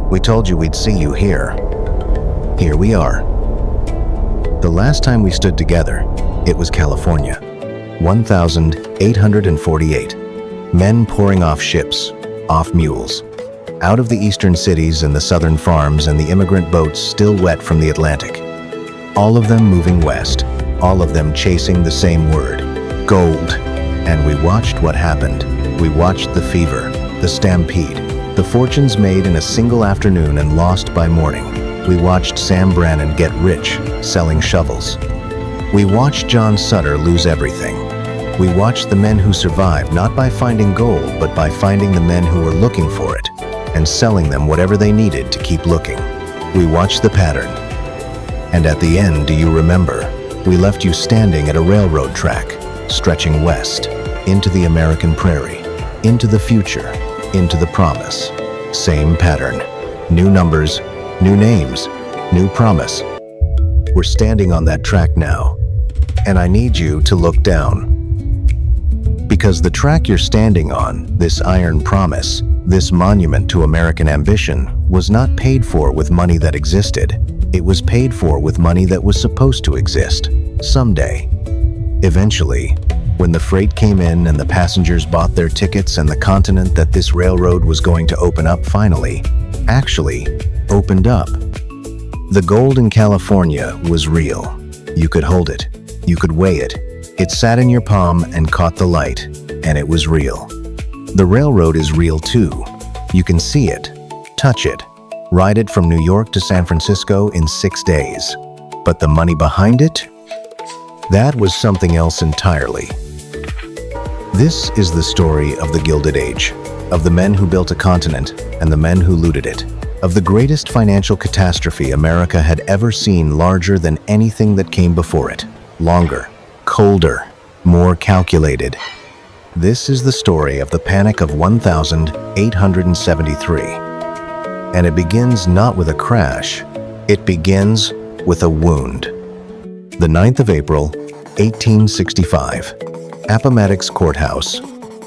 We told you we'd see you here. Here we are. The last time we stood together, it was California. 1,848. Men pouring off ships, off mules, out of the eastern cities and the southern farms and the immigrant boats still wet from the Atlantic. All of them moving west, all of them chasing the same word, gold. And we watched what happened. We watched the fever, the stampede, the fortunes made in a single afternoon and lost by morning. We watched Sam Brannan get rich selling shovels. We watched John Sutter lose everything. We watched the men who survived not by finding gold, but by finding the men who were looking for it and selling them whatever they needed to keep looking. We watched the pattern. And at the end, do you remember? We left you standing at a railroad track, stretching west, into the American prairie, into the future, into the promise. Same pattern. New numbers, new names, new promise. We're standing on that track now, and I need you to look down. Because the track you're standing on, this iron promise, this monument to American ambition, was not paid for with money that existed. It was paid for with money that was supposed to exist, someday. Eventually, when the freight came in and the passengers bought their tickets and the continent that this railroad was going to open up finally, actually opened up. The gold in California was real. You could hold it. You could weigh it. It sat in your palm and caught the light, and it was real. The railroad is real too. You can see it, touch it, ride it from New York to San Francisco in 6 days. But the money behind it? That was something else entirely. This is the story of the Gilded Age, of the men who built a continent and the men who looted it, of the greatest financial catastrophe America had ever seen, larger than anything that came before it, longer, colder, more calculated. This is the story of the Panic of 1873. And it begins not with a crash, it begins with a wound. The 9th of April, 1865, Appomattox Courthouse,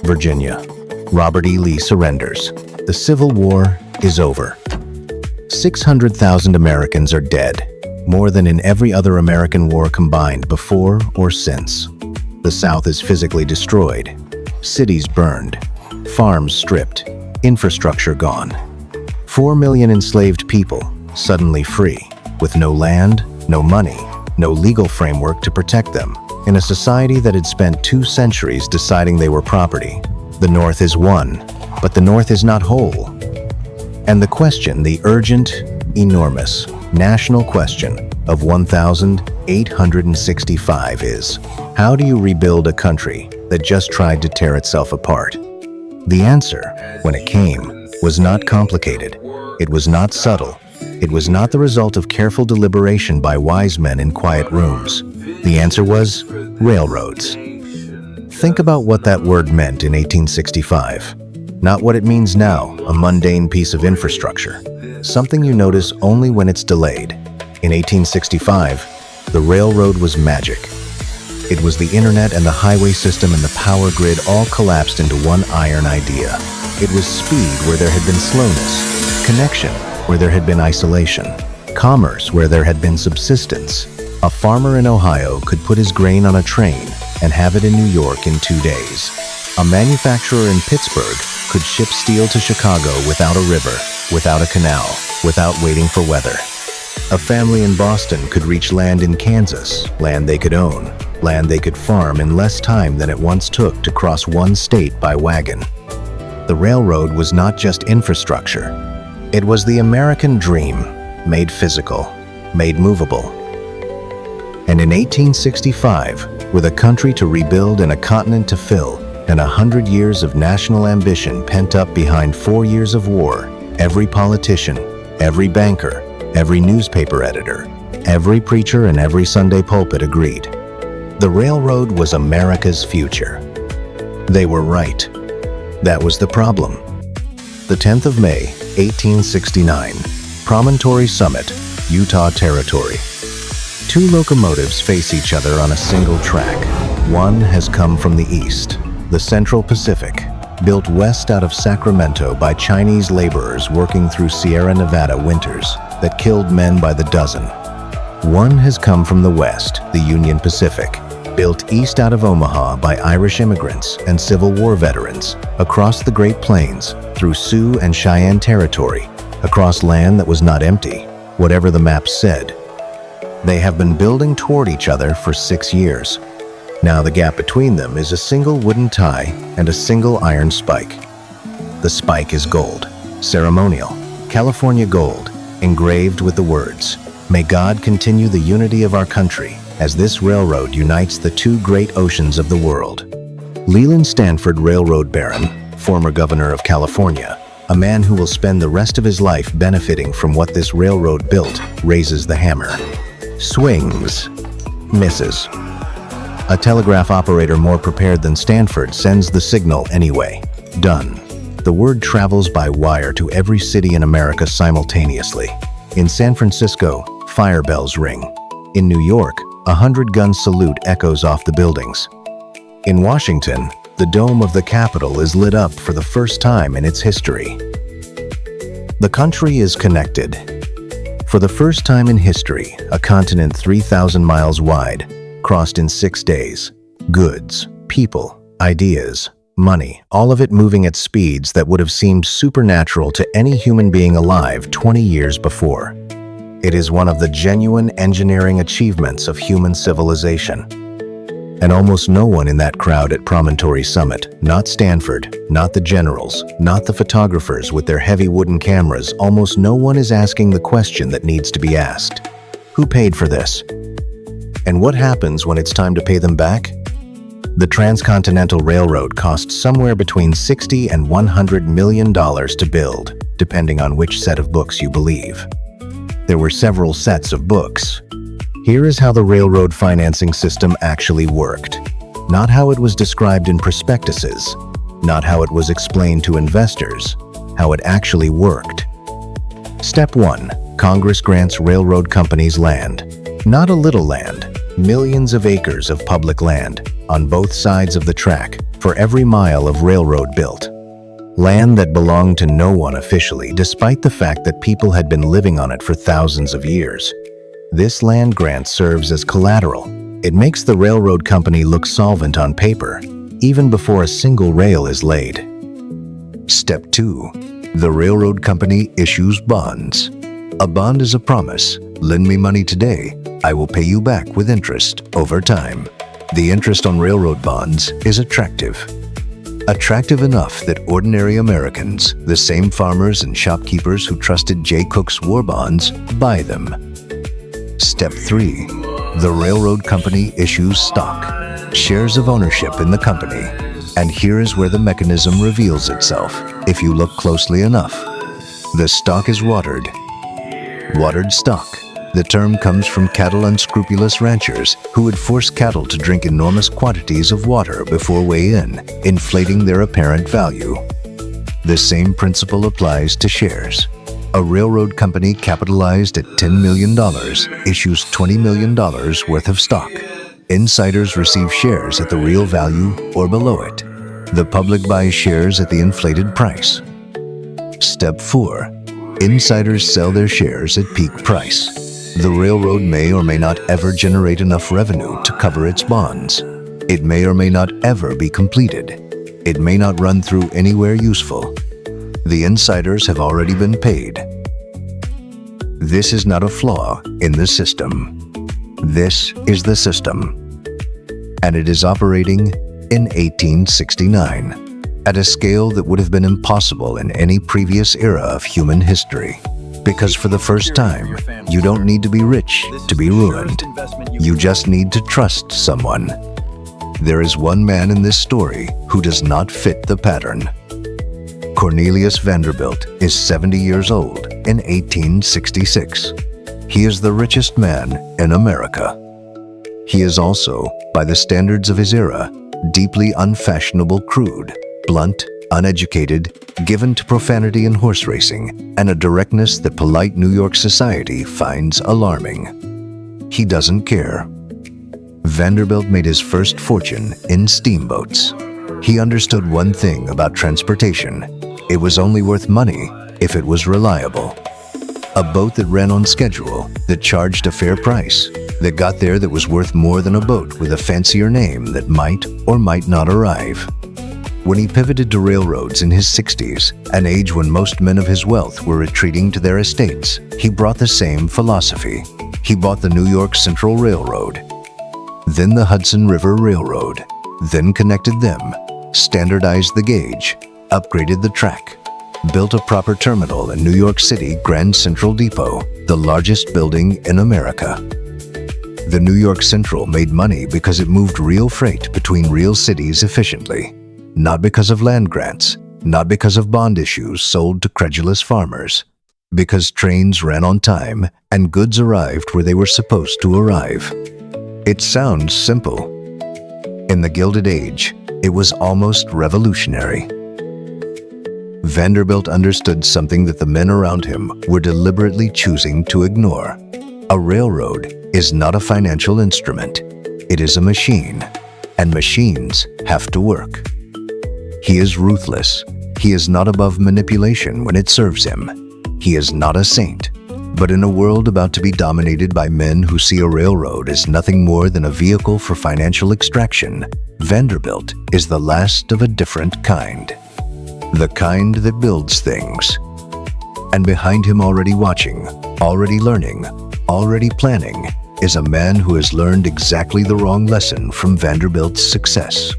Virginia. Robert E. Lee surrenders. The Civil War is over. 600,000 Americans are dead, more than in every other American war combined before or since. The South is physically destroyed, cities burned, farms stripped, infrastructure gone. 4 million enslaved people, suddenly free, with no land, no money, no legal framework to protect them, in a society that had spent 2 centuries deciding they were property. The North is one, but the North is not whole. And the question, the urgent, enormous, national question of 1865 is, how do you rebuild a country that just tried to tear itself apart? The answer, when it came, was not complicated. It was not subtle. It was not the result of careful deliberation by wise men in quiet rooms. The answer was railroads. Think about what that word meant in 1865. Not what it means now, a mundane piece of infrastructure. Something you notice only when it's delayed. In 1865, the railroad was magic. It was the internet and the highway system and the power grid all collapsed into one iron idea. It was speed where there had been slowness, connection where there had been isolation, commerce where there had been subsistence. A farmer in Ohio could put his grain on a train and have it in New York in 2 days. A manufacturer in Pittsburgh could ship steel to Chicago without a river, without a canal, without waiting for weather. A family in Boston could reach land in Kansas, land they could own, land they could farm in less time than it once took to cross one state by wagon. The railroad was not just infrastructure. It was the American dream, made physical, made movable. And in 1865, with a country to rebuild and a continent to fill, and 100 years of national ambition pent up behind 4 years of war, every politician, every banker, every newspaper editor, every preacher and every Sunday pulpit agreed. The railroad was America's future. They were right. That was the problem. The 10th of May, 1869, Promontory Summit, Utah Territory. 2 locomotives face each other on a single track. One has come from the east, the Central Pacific, built west out of Sacramento by Chinese laborers working through Sierra Nevada winters that killed men by the dozen. One has come from the west, the Union Pacific, built east out of Omaha by Irish immigrants and Civil War veterans, across the Great Plains, through Sioux and Cheyenne territory, across land that was not empty, whatever the maps said. They have been building toward each other for 6 years. Now the gap between them is a single wooden tie and a single iron spike. The spike is gold, ceremonial, California gold, engraved with the words, "May God continue the unity of our country," as this railroad unites the two great oceans of the world. Leland Stanford, railroad baron, former governor of California, a man who will spend the rest of his life benefiting from what this railroad built, raises the hammer. Swings, misses. A telegraph operator more prepared than Stanford sends the signal anyway. Done. The word travels by wire to every city in America simultaneously. In San Francisco, fire bells ring. In New York, a 100-gun salute echoes off the buildings. In Washington, the dome of the Capitol is lit up for the first time in its history. The country is connected. For the first time in history, a continent 3,000 miles wide, crossed in 6 days. Goods, people, ideas, money, all of it moving at speeds that would have seemed supernatural to any human being alive 20 years before. It is one of the genuine engineering achievements of human civilization. And almost no one in that crowd at Promontory Summit, not Stanford, not the generals, not the photographers with their heavy wooden cameras, almost no one is asking the question that needs to be asked. Who paid for this? And what happens when it's time to pay them back? The Transcontinental Railroad cost somewhere between $60 and $100 million to build, depending on which set of books you believe. There were several sets of books. Here is how the railroad financing system actually worked. Not how it was described in prospectuses, not how it was explained to investors, how it actually worked. Step 1. Congress grants railroad companies land. Not a little land, millions of acres of public land on both sides of the track for every mile of railroad built. Land that belonged to no one officially, despite the fact that people had been living on it for thousands of years. This land grant serves as collateral. It makes the railroad company look solvent on paper, even before a single rail is laid. Step 2. The railroad company issues bonds. A bond is a promise. Lend me money today, I will pay you back with interest over time. The interest on railroad bonds is attractive. Attractive enough that ordinary Americans, the same farmers and shopkeepers who trusted Jay Cook's war bonds, buy them. Step 3. The railroad company issues stock, shares of ownership in the company. And here is where the mechanism reveals itself, if you look closely enough. The stock is watered. Watered stock. The term comes from cattle unscrupulous ranchers who would force cattle to drink enormous quantities of water before weigh-in, inflating their apparent value. The same principle applies to shares. A railroad company capitalized at $10 million issues $20 million worth of stock. Insiders receive shares at the real value or below it. The public buys shares at the inflated price. Step 4. Insiders sell their shares at peak price. The railroad may or may not ever generate enough revenue to cover its bonds. It may or may not ever be completed. It may not run through anywhere useful. The insiders have already been paid. This is not a flaw in the system. This is the system. And it is operating in 1869 at a scale that would have been impossible in any previous era of human history. Because for the first time, you don't need to be rich to be ruined. You just need to trust someone. There is one man in this story who does not fit the pattern. Cornelius Vanderbilt is 70 years old in 1866. He is the richest man in America. He is also, by the standards of his era, deeply unfashionable, crude, blunt, uneducated, given to profanity and horse racing, and a directness that polite New York society finds alarming. He doesn't care. Vanderbilt made his first fortune in steamboats. He understood one thing about transportation. It was only worth money if it was reliable. A boat that ran on schedule, that charged a fair price, that got there that was worth more than a boat with a fancier name that might or might not arrive. When he pivoted to railroads in his 60s, an age when most men of his wealth were retreating to their estates, he brought the same philosophy. He bought the New York Central Railroad, then the Hudson River Railroad, then connected them, standardized the gauge, upgraded the track, built a proper terminal in New York City Grand Central Depot, the largest building in America. The New York Central made money because it moved real freight between real cities efficiently, not because of land grants, not because of bond issues sold to credulous farmers, because trains ran on time and goods arrived where they were supposed to arrive. It sounds simple. In the Gilded Age, it was almost revolutionary. Vanderbilt understood something that the men around him were deliberately choosing to ignore. A railroad is not a financial instrument. It is a machine, and machines have to work. He is ruthless. He is not above manipulation when it serves him. He is not a saint. But in a world about to be dominated by men who see a railroad as nothing more than a vehicle for financial extraction, Vanderbilt is the last of a different kind. The kind that builds things. And behind him, already watching, already learning, already planning, is a man who has learned exactly the wrong lesson from Vanderbilt's success.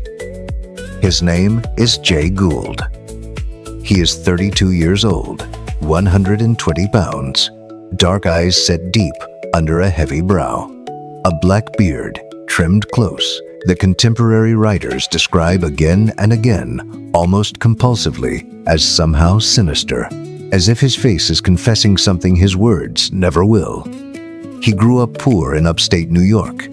His name is Jay Gould. He is 32 years old, 120 pounds, dark eyes set deep under a heavy brow, a black beard trimmed close that contemporary writers describe again and again, almost compulsively, as somehow sinister, as if his face is confessing something his words never will. He grew up poor in upstate New York.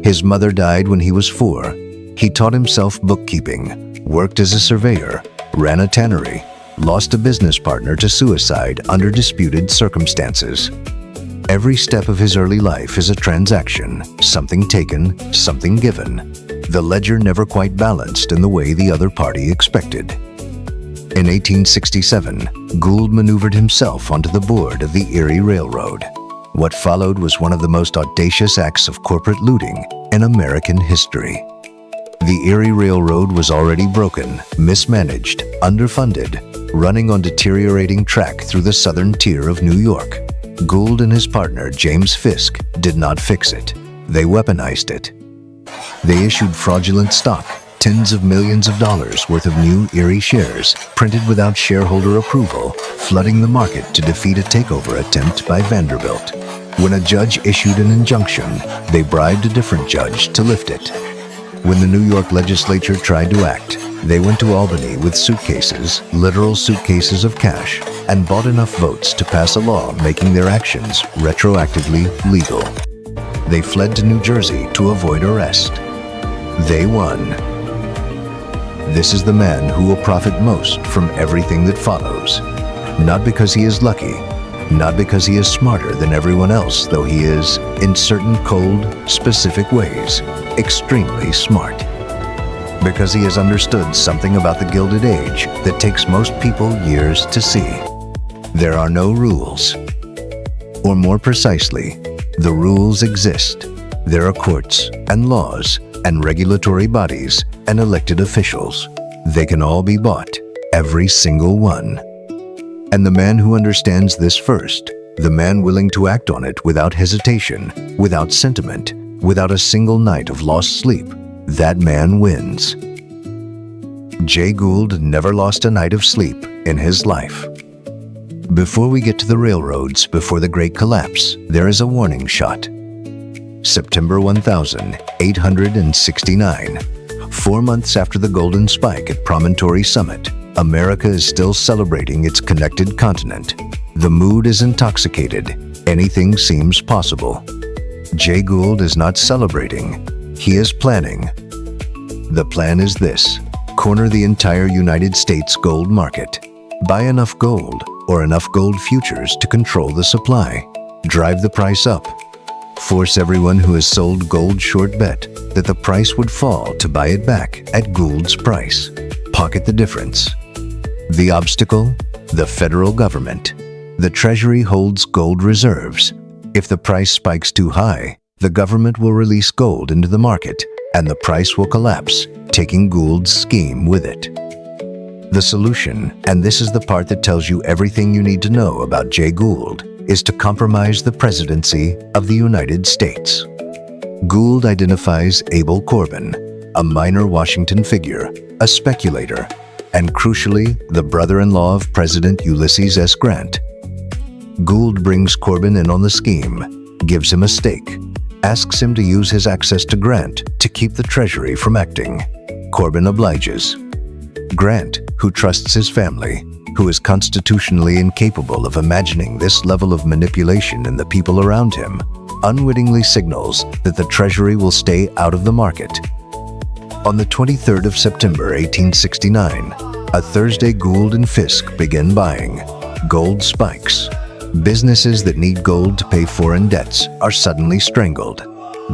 His mother died when he was 4. He taught himself bookkeeping, worked as a surveyor, ran a tannery, lost a business partner to suicide under disputed circumstances. Every step of his early life is a transaction, something taken, something given. The ledger never quite balanced in the way the other party expected. In 1867, Gould maneuvered himself onto the board of the Erie Railroad. What followed was one of the most audacious acts of corporate looting in American history. The Erie Railroad was already broken, mismanaged, underfunded, running on deteriorating track through the southern tier of New York. Gould and his partner, James Fisk, did not fix it. They weaponized it. They issued fraudulent stock, tens of millions of dollars worth of new Erie shares, printed without shareholder approval, flooding the market to defeat a takeover attempt by Vanderbilt. When a judge issued an injunction, they bribed a different judge to lift it. When the New York legislature tried to act, they went to Albany with suitcases, literal suitcases of cash, and bought enough votes to pass a law making their actions retroactively legal. They fled to New Jersey to avoid arrest. They won. This is the man who will profit most from everything that follows. Not because he is lucky, not because he is smarter than everyone else, though he is, in certain cold, specific ways, extremely smart. Because he has understood something about the Gilded Age that takes most people years to see. There are no rules. Or more precisely, the rules exist. There are courts and laws and regulatory bodies and elected officials. They can all be bought, every single one. And the man who understands this first, the man willing to act on it without hesitation, without sentiment, without a single night of lost sleep, that man wins. Jay Gould never lost a night of sleep in his life. Before we get to the railroads before the Great Collapse, there is a warning shot. September 1869. 4 months after the Golden Spike at Promontory Summit, America is still celebrating its connected continent. The mood is intoxicated. Anything seems possible. Jay Gould is not celebrating. He is planning. The plan is this: corner the entire United States gold market. Buy enough gold or enough gold futures to control the supply. Drive the price up. Force everyone who has sold gold short bet that the price would fall to buy it back at Gould's price. Pocket the difference. The obstacle? The federal government. The Treasury holds gold reserves. If the price spikes too high, the government will release gold into the market and the price will collapse, taking Gould's scheme with it. The solution, and this is the part that tells you everything you need to know about Jay Gould, is to compromise the presidency of the United States. Gould identifies Abel Corbin, a minor Washington figure, a speculator, and crucially, the brother-in-law of President Ulysses S. Grant. Gould brings Corbin in on the scheme, gives him a stake, asks him to use his access to Grant to keep the Treasury from acting. Corbin obliges. Grant, who trusts his family, who is constitutionally incapable of imagining this level of manipulation in the people around him, unwittingly signals that the Treasury will stay out of the market. On the 23rd of September 1869, a Thursday, Gould and Fisk begin buying. Gold spikes. Businesses that need gold to pay foreign debts are suddenly strangled.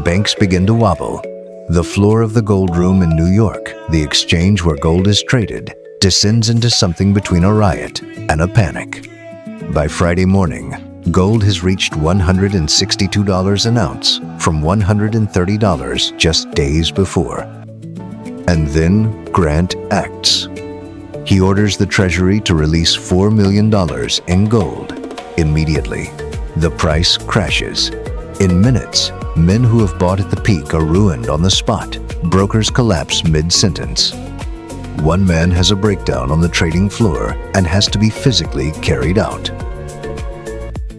Banks begin to wobble. The floor of the gold room in New York, the exchange where gold is traded, descends into something between a riot and a panic. By Friday morning, gold has reached $162 an ounce from $130 just days before. And then Grant acts. He orders the Treasury to release $4 million in gold. Immediately, the price crashes. In minutes, men who have bought at the peak are ruined on the spot. Brokers collapse mid-sentence. One man has a breakdown on the trading floor and has to be physically carried out.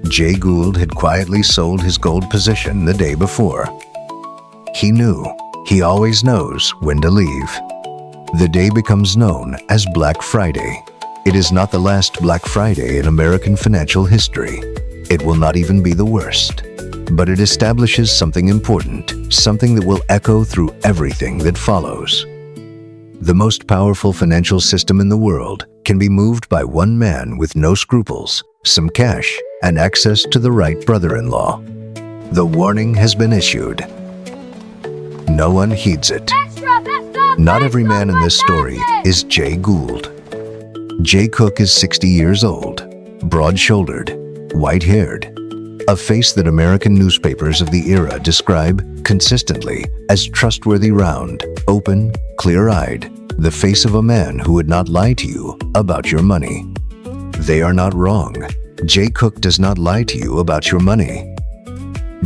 Jay Gould had quietly sold his gold position the day before. He knew. He always knows when to leave. The day becomes known as Black Friday. It is not the last Black Friday in American financial history. It will not even be the worst. But it establishes something important, something that will echo through everything that follows. The most powerful financial system in the world can be moved by one man with no scruples, some cash, and access to the right brother-in-law. The warning has been issued. No one heeds it. Not every man in this story is Jay Gould. Jay Cook is 60 years old, broad-shouldered, white-haired, a face that American newspapers of the era describe consistently as trustworthy, round, open, clear-eyed, the face of a man who would not lie to you about your money. They are not wrong. Jay Cook does not lie to you about your money.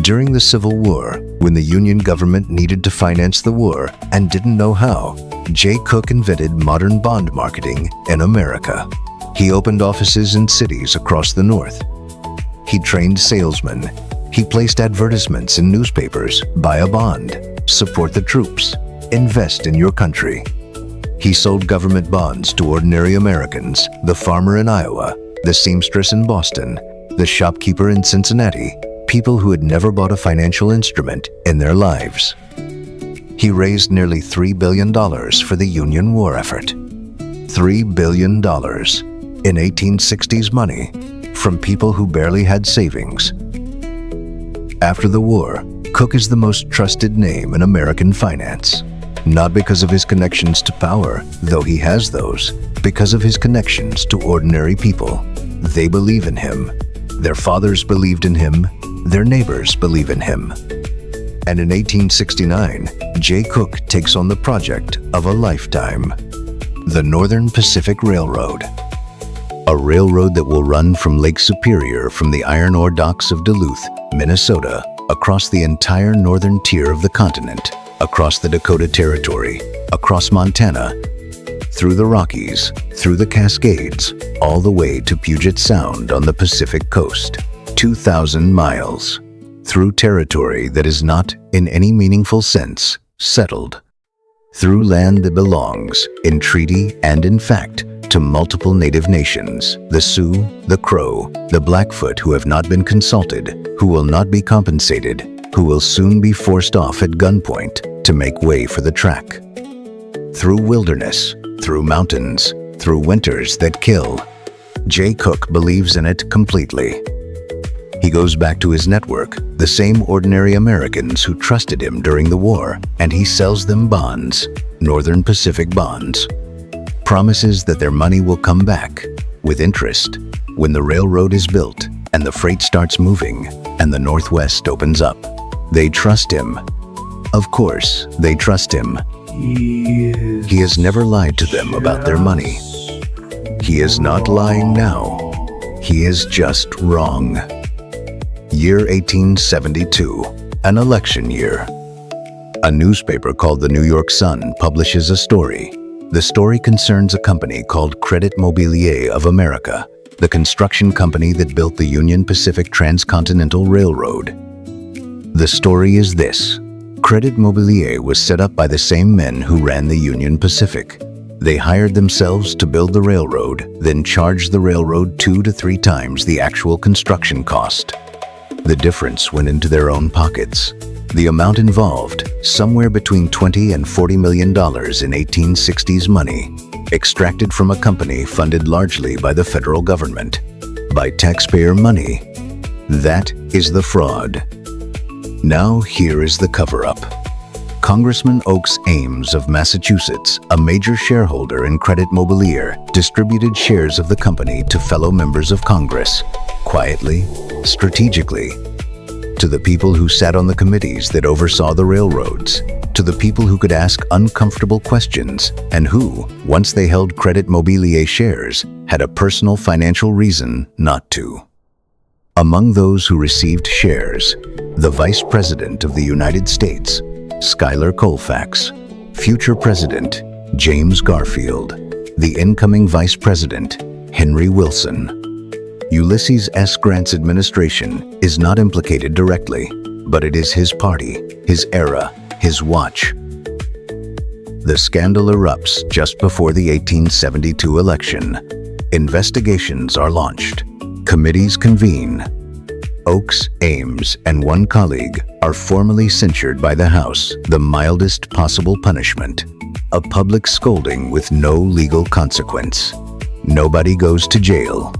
During the Civil War, when the Union government needed to finance the war and didn't know how, Jay Cook invented modern bond marketing in America. He opened offices in cities across the North. He trained salesmen. He placed advertisements in newspapers: buy a bond, support the troops, invest in your country. He sold government bonds to ordinary Americans, the farmer in Iowa, the seamstress in Boston, the shopkeeper in Cincinnati, people who had never bought a financial instrument in their lives. He raised nearly $3 billion for the Union war effort. $3 billion in 1860s money from people who barely had savings. After the war, Cook is the most trusted name in American finance. Not because of his connections to power, though he has those, because of his connections to ordinary people. They believe in him. Their fathers believed in him. Their neighbors believe in him. And in 1869, Jay Cook takes on the project of a lifetime: the Northern Pacific Railroad. A railroad that will run from Lake Superior from the iron ore docks of Duluth, Minnesota, across the entire northern tier of the continent, across the Dakota Territory, across Montana, through the Rockies, through the Cascades, all the way to Puget Sound on the Pacific coast. 2,000 miles, through territory that is not, in any meaningful sense, settled. Through land that belongs, in treaty and in fact, to multiple native nations: the Sioux, the Crow, the Blackfoot, who have not been consulted, who will not be compensated, who will soon be forced off at gunpoint to make way for the track. Through wilderness, through mountains, through winters that kill. Jay Cook believes in it completely. He goes back to his network, the same ordinary Americans who trusted him during the war, and he sells them bonds, Northern Pacific bonds. Promises that their money will come back, with interest, when the railroad is built and the freight starts moving and the Northwest opens up. They trust him. Of course, they trust him. He has never lied to them about their money. He is not lying now. He is just wrong. Year 1872, an election year. A newspaper called the New York Sun publishes a story. The story concerns a company called Credit Mobilier of America, the construction company that built the Union Pacific Transcontinental Railroad. The story is this. Credit Mobilier was set up by the same men who ran the Union Pacific. They hired themselves to build the railroad, then charged the railroad 2 to 3 times the actual construction cost. The difference went into their own pockets. The amount involved, somewhere between $20 and $40 million in 1860s money, extracted from a company funded largely by the federal government, by taxpayer money. That is the fraud. Now here is the cover-up. Congressman Oakes Ames of Massachusetts, a major shareholder in Credit Mobilier, distributed shares of the company to fellow members of Congress, quietly, strategically, to the people who sat on the committees that oversaw the railroads, to the people who could ask uncomfortable questions and who, once they held Credit Mobilier shares, had a personal financial reason not to. Among those who received shares, the Vice President of the United States, Schuyler Colfax, future President, James Garfield, the incoming Vice President, Henry Wilson. Ulysses S. Grant's administration is not implicated directly, but it is his party, his era, his watch. The scandal erupts just before the 1872 election. Investigations are launched. Committees convene. Oakes, Ames, and one colleague are formally censured by the House, the mildest possible punishment, a public scolding with no legal consequence. Nobody goes to jail.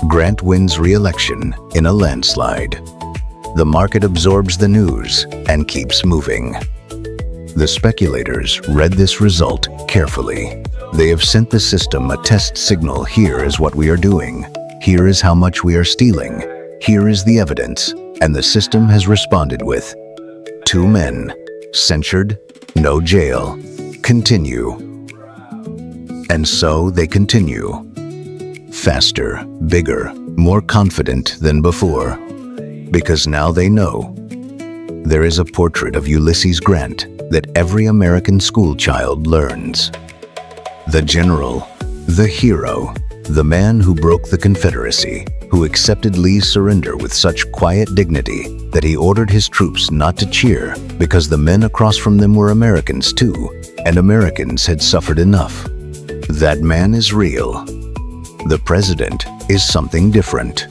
Grant wins re-election in a landslide. The market absorbs the news and keeps moving. The speculators read this result carefully. They have sent the system a test signal. Here is what we are doing. Here is how much we are stealing. Here is the evidence. And the system has responded with 2 men, censured, no jail, continue. And so they continue. Faster, bigger, more confident than before. Because now they know. There is a portrait of Ulysses Grant that every American school child learns. The general, the hero, the man who broke the Confederacy, who accepted Lee's surrender with such quiet dignity that he ordered his troops not to cheer because the men across from them were Americans too, and Americans had suffered enough. That man is real. The president is something different.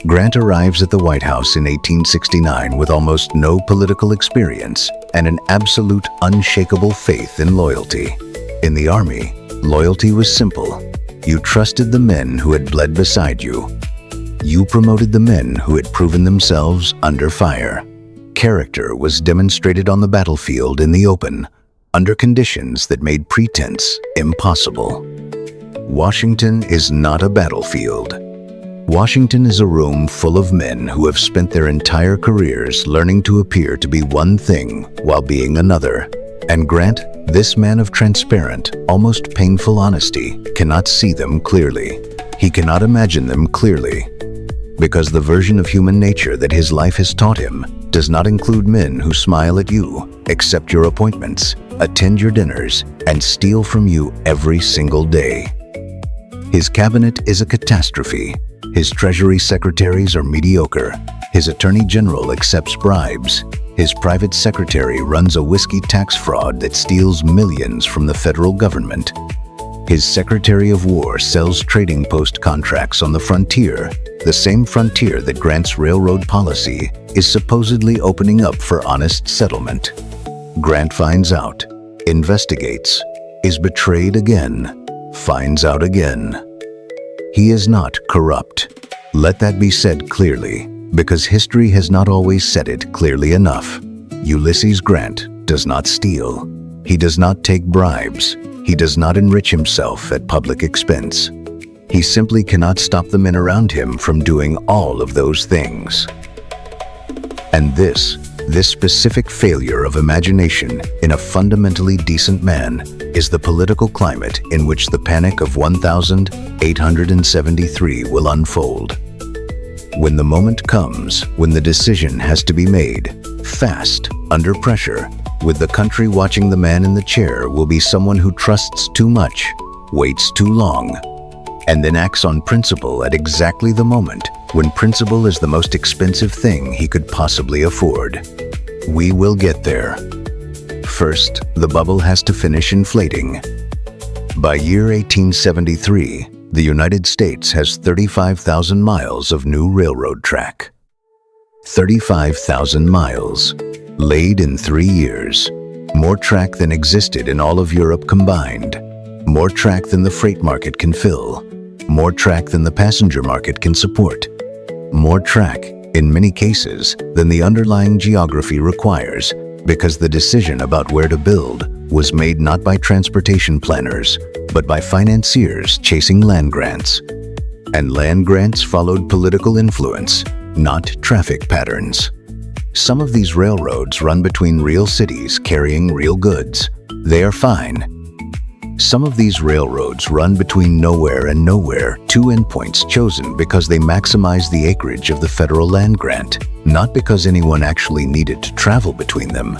Grant arrives at the White House in 1869 with almost no political experience and an absolute unshakable faith in loyalty. In the Army, loyalty was simple. You trusted the men who had bled beside you. You promoted the men who had proven themselves under fire. Character was demonstrated on the battlefield in the open, under conditions that made pretense impossible. Washington is not a battlefield. Washington is a room full of men who have spent their entire careers learning to appear to be one thing while being another. And Grant, this man of transparent, almost painful honesty, cannot see them clearly. He cannot imagine them clearly. Because the version of human nature that his life has taught him does not include men who smile at you, accept your appointments, attend your dinners, and steal from you every single day. His cabinet is a catastrophe. His treasury secretaries are mediocre. His attorney general accepts bribes. His private secretary runs a whiskey tax fraud that steals millions from the federal government. His Secretary of War sells trading post contracts on the frontier, the same frontier that Grant's railroad policy is supposedly opening up for honest settlement. Grant finds out, investigates, is betrayed again, finds out again. He is not corrupt. Let that be said clearly, because history has not always said it clearly enough. Ulysses Grant does not steal. He does not take bribes. He does not enrich himself at public expense. He simply cannot stop the men around him from doing all of those things. And this specific failure of imagination in a fundamentally decent man is the political climate in which the panic of 1873 will unfold. When the moment comes, when the decision has to be made, fast, under pressure, with the country watching, the man in the chair will be someone who trusts too much, waits too long, and then acts on principle at exactly the moment when principle is the most expensive thing he could possibly afford. We will get there. First, the bubble has to finish inflating. By year 1873, the United States has 35,000 miles of new railroad track. 35,000 miles, laid in 3 years. More track than existed in all of Europe combined. More track than the freight market can fill. More track than the passenger market can support. More track, in many cases, than the underlying geography requires, because the decision about where to build was made not by transportation planners, but by financiers chasing land grants. And land grants followed political influence, not traffic patterns. Some of these railroads run between real cities carrying real goods. They are fine. Some of these railroads run between nowhere and nowhere, two endpoints chosen because they maximize the acreage of the federal land grant, not because anyone actually needed to travel between them.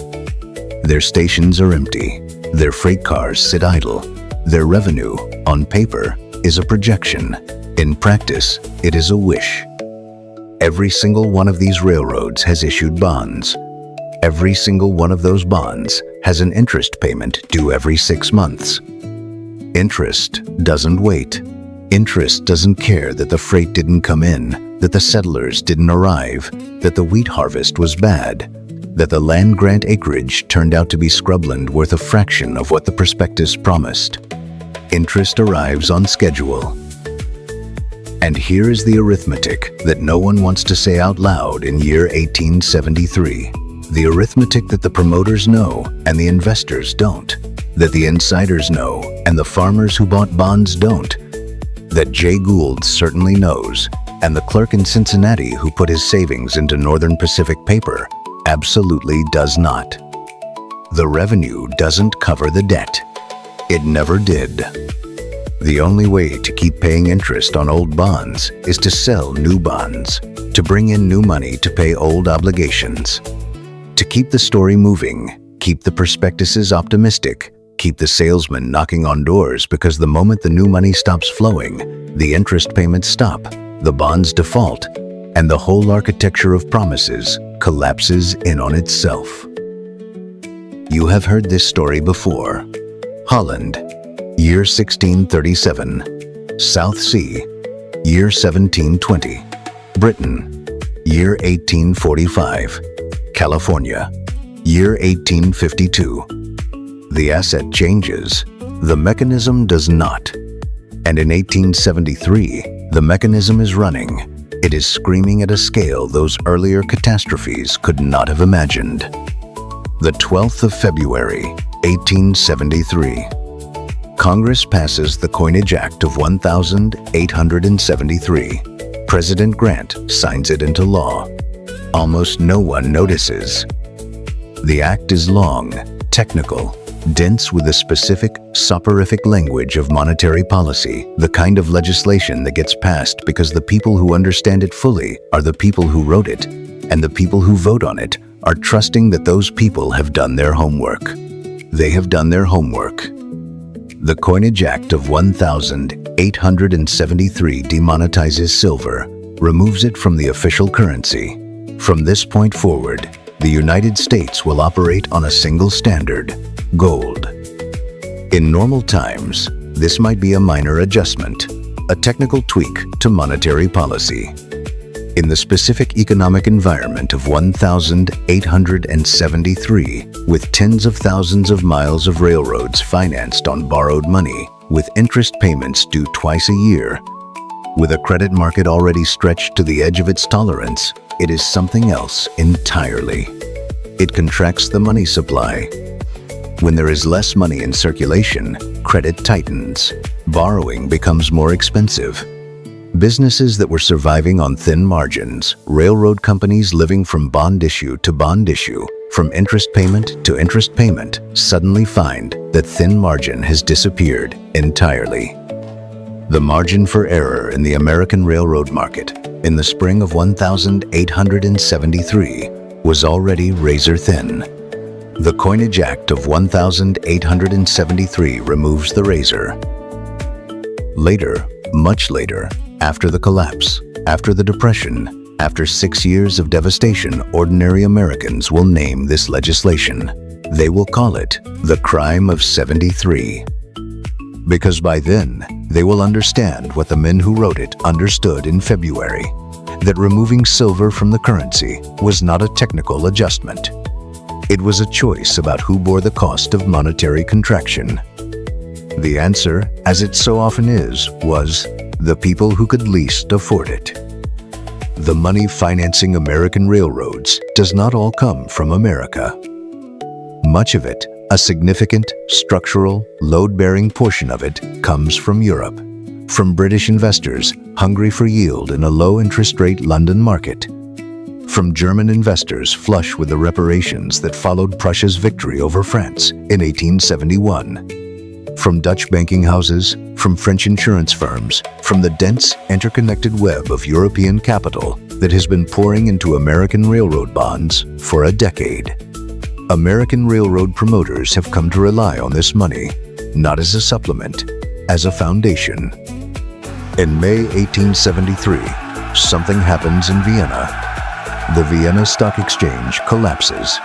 Their stations are empty. Their freight cars sit idle. Their revenue, on paper, is a projection. In practice, it is a wish. Every single one of these railroads has issued bonds. Every single one of those bonds has an interest payment due every 6 months. Interest doesn't wait. Interest doesn't care that the freight didn't come in, that the settlers didn't arrive, that the wheat harvest was bad, that the land grant acreage turned out to be scrubland worth a fraction of what the prospectus promised. Interest arrives on schedule. And here is the arithmetic that no one wants to say out loud in year 1873. The arithmetic that the promoters know and the investors don't. That the insiders know and the farmers who bought bonds don't. That Jay Gould certainly knows, and the clerk in Cincinnati who put his savings into Northern Pacific paper absolutely does not. The revenue doesn't cover the debt. It never did. The only way to keep paying interest on old bonds is to sell new bonds, to bring in new money to pay old obligations. To keep the story moving, keep the prospectuses optimistic, keep the salesman knocking on doors, because the moment the new money stops flowing, the interest payments stop, the bonds default, and the whole architecture of promises collapses in on itself. You have heard this story before. Holland, year 1637. South Sea, year 1720. Britain, year 1845. California, year 1852. The asset changes, the mechanism does not. And in 1873, the mechanism is running. It is screaming at a scale those earlier catastrophes could not have imagined. The 12th of February, 1873. Congress passes the Coinage Act of 1873. President Grant signs it into law. Almost no one notices. The act is long, technical, dense with the specific, soporific language of monetary policy, the kind of legislation that gets passed because the people who understand it fully are the people who wrote it, and the people who vote on it are trusting that those people have done their homework. They have done their homework. The Coinage Act of 1873 demonetizes silver, removes it from the official currency. From this point forward, the United States will operate on a single standard, gold. In normal times, this might be a minor adjustment, a technical tweak to monetary policy. In the specific economic environment of 1873, with tens of thousands of miles of railroads financed on borrowed money, with interest payments due twice a year, With a credit market already stretched to the edge of its tolerance, it is something else entirely. It contracts the money supply. When there is less money in circulation, credit tightens. Borrowing becomes more expensive. Businesses that were surviving on thin margins, railroad companies living from bond issue to bond issue, from interest payment to interest payment, suddenly find that thin margin has disappeared entirely. The margin for error in the American railroad market in the spring of 1873 was already razor thin. The Coinage Act of 1873 removes the razor. Later, much later, after the collapse, after the Depression, after 6 years of devastation, ordinary Americans will name this legislation. They will call it the Crime of 73. Because by then, they will understand what the men who wrote it understood in February, that removing silver from the currency was not a technical adjustment. It was a choice about who bore the cost of monetary contraction. The answer, as it so often is, was the people who could least afford it. The money financing American railroads does not all come from America. Much of it, a significant, structural, load-bearing portion of it, comes from Europe, from British investors hungry for yield in a low-interest rate London market, from German investors flush with the reparations that followed Prussia's victory over France in 1871, from Dutch banking houses, from French insurance firms, from the dense, interconnected web of European capital that has been pouring into American railroad bonds for a decade. American railroad promoters have come to rely on this money, not as a supplement, as a foundation. In May 1873, something happens in Vienna. The Vienna Stock Exchange collapses.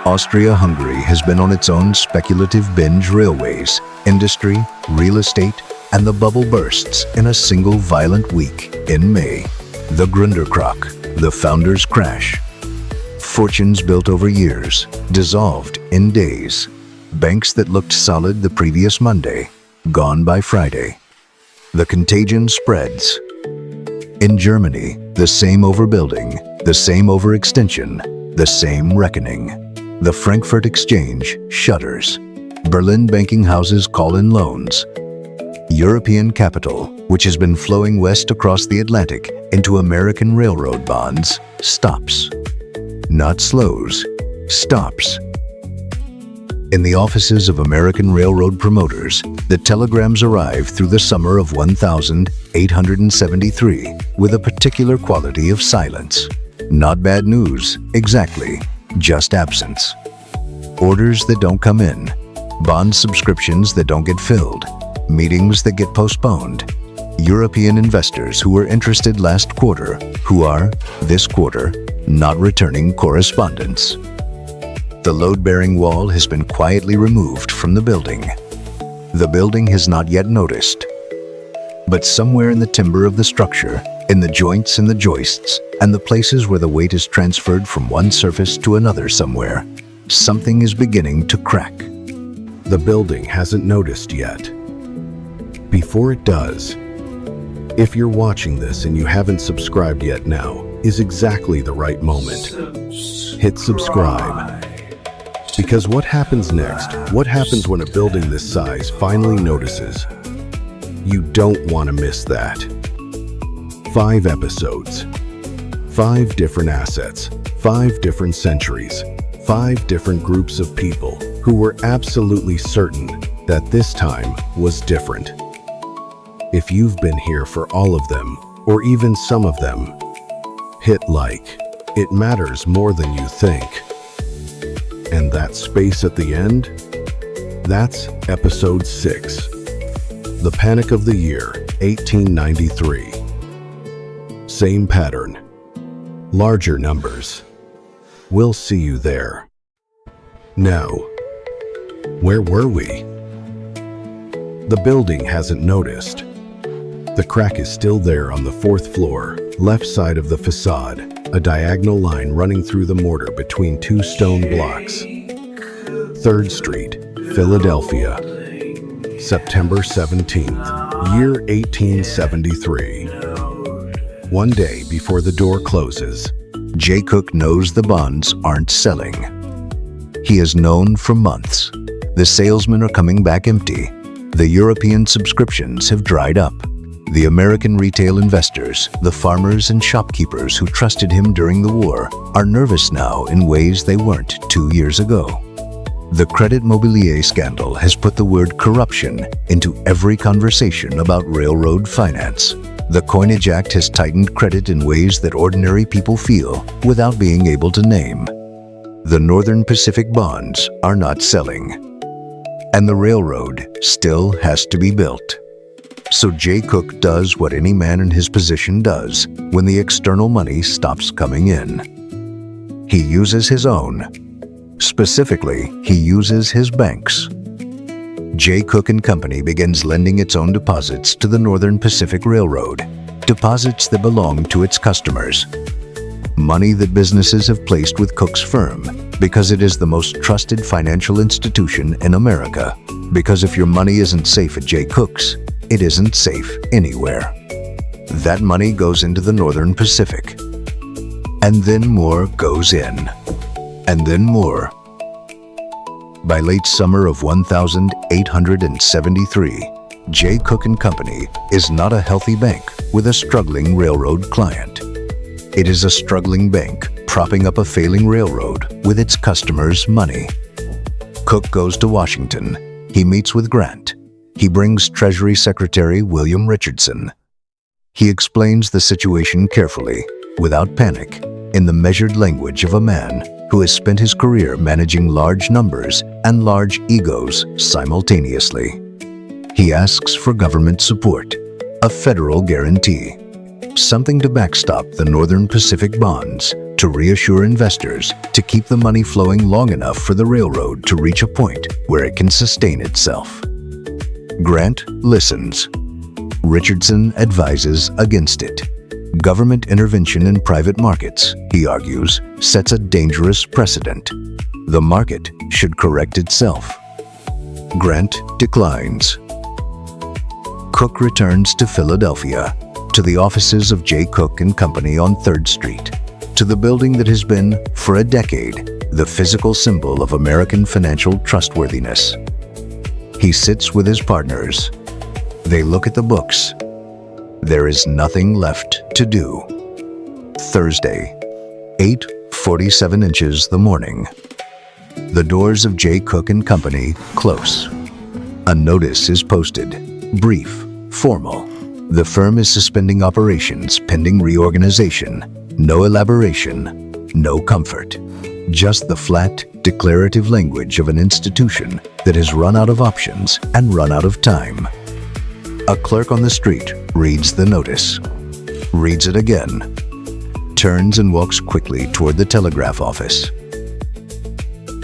Austria-Hungary has been on its own speculative binge railways, industry, real estate, and the bubble bursts in a single violent week in May. The Gründerkrach, the founders' crash. Fortunes built over years, dissolved in days. Banks that looked solid the previous Monday, gone by Friday. The contagion spreads. In Germany, the same overbuilding, the same overextension, the same reckoning. The Frankfurt Exchange shutters. Berlin banking houses call in loans. European capital, which has been flowing west across the Atlantic into American railroad bonds, stops. Not slows, stops. In the offices of American railroad promoters, the telegrams arrive through the summer of 1873 with a particular quality of silence. Not bad news, exactly, just absence. Orders that don't come in, bond subscriptions that don't get filled, meetings that get postponed. European investors who were interested last quarter, who are, this quarter, not returning correspondence. The load-bearing wall has been quietly removed from the building. The building has not yet noticed. But somewhere in the timber of the structure, in the joints and the joists, and the places where the weight is transferred from one surface to another somewhere, something is beginning to crack. The building hasn't noticed yet. Before it does, if you're watching this and you haven't subscribed yet, now is exactly the right moment. Hit subscribe. Because what happens next, what happens when a building this size finally notices? You don't want to miss that. 5 episodes, 5 different assets, 5 different centuries, 5 different groups of people who were absolutely certain that this time was different. If you've been here for all of them, or even some of them, hit like. It matters more than you think. And that space at the end? That's episode 6. The Panic of the Year, 1893. Same pattern. Larger numbers. We'll see you there. Now, where were we? The building hasn't noticed. The crack is still there on the 4th floor, left side of the facade, a diagonal line running through the mortar between 2 stone blocks. 3rd Street, Philadelphia, September 17th. Year 1873. One day before the door closes, Jay Cook knows the bonds aren't selling. He has known for months. The salesmen are coming back empty. The European subscriptions have dried up. The American retail investors, the farmers and shopkeepers who trusted him during the war, are nervous now in ways they weren't 2 years ago. The Credit Mobilier scandal has put the word corruption into every conversation about railroad finance. The Coinage Act has tightened credit in ways that ordinary people feel without being able to name. The Northern Pacific bonds are not selling. And the railroad still has to be built. So Jay Cook does what any man in his position does when the external money stops coming in. He uses his own. Specifically, he uses his banks. Jay Cook and Company begins lending its own deposits to the Northern Pacific Railroad, deposits that belong to its customers. Money that businesses have placed with Cook's firm because it is the most trusted financial institution in America. Because if your money isn't safe at Jay Cook's, it isn't safe anywhere. That money goes into the Northern Pacific. And then more goes in. And then more. By late summer of 1873, Jay Cook and Company is not a healthy bank with a struggling railroad client. It is a struggling bank propping up a failing railroad with its customers' money. Cook goes to Washington. He meets with Grant. He brings Treasury Secretary William Richardson. He explains the situation carefully, without panic, in the measured language of a man who has spent his career managing large numbers and large egos simultaneously. He asks for government support, a federal guarantee, something to backstop the Northern Pacific bonds, to reassure investors, to keep the money flowing long enough for the railroad to reach a point where it can sustain itself. Grant listens. Richardson advises against it. Government intervention in private markets, he argues, sets a dangerous precedent. The market should correct itself. Grant declines. Cook returns to Philadelphia, to the offices of Jay Cook and Company on 3rd Street, to the building that has been, for a decade, the physical symbol of American financial trustworthiness. He sits with his partners. They look at the books. There is nothing left to do. Thursday, 8:47 inches the morning. The doors of Jay Cook and Company close. A notice is posted, brief, formal. The firm is suspending operations pending reorganization. No elaboration, no comfort. Just the flat, declarative language of an institution that has run out of options and run out of time. A clerk on the street reads the notice, reads it again, turns and walks quickly toward the telegraph office.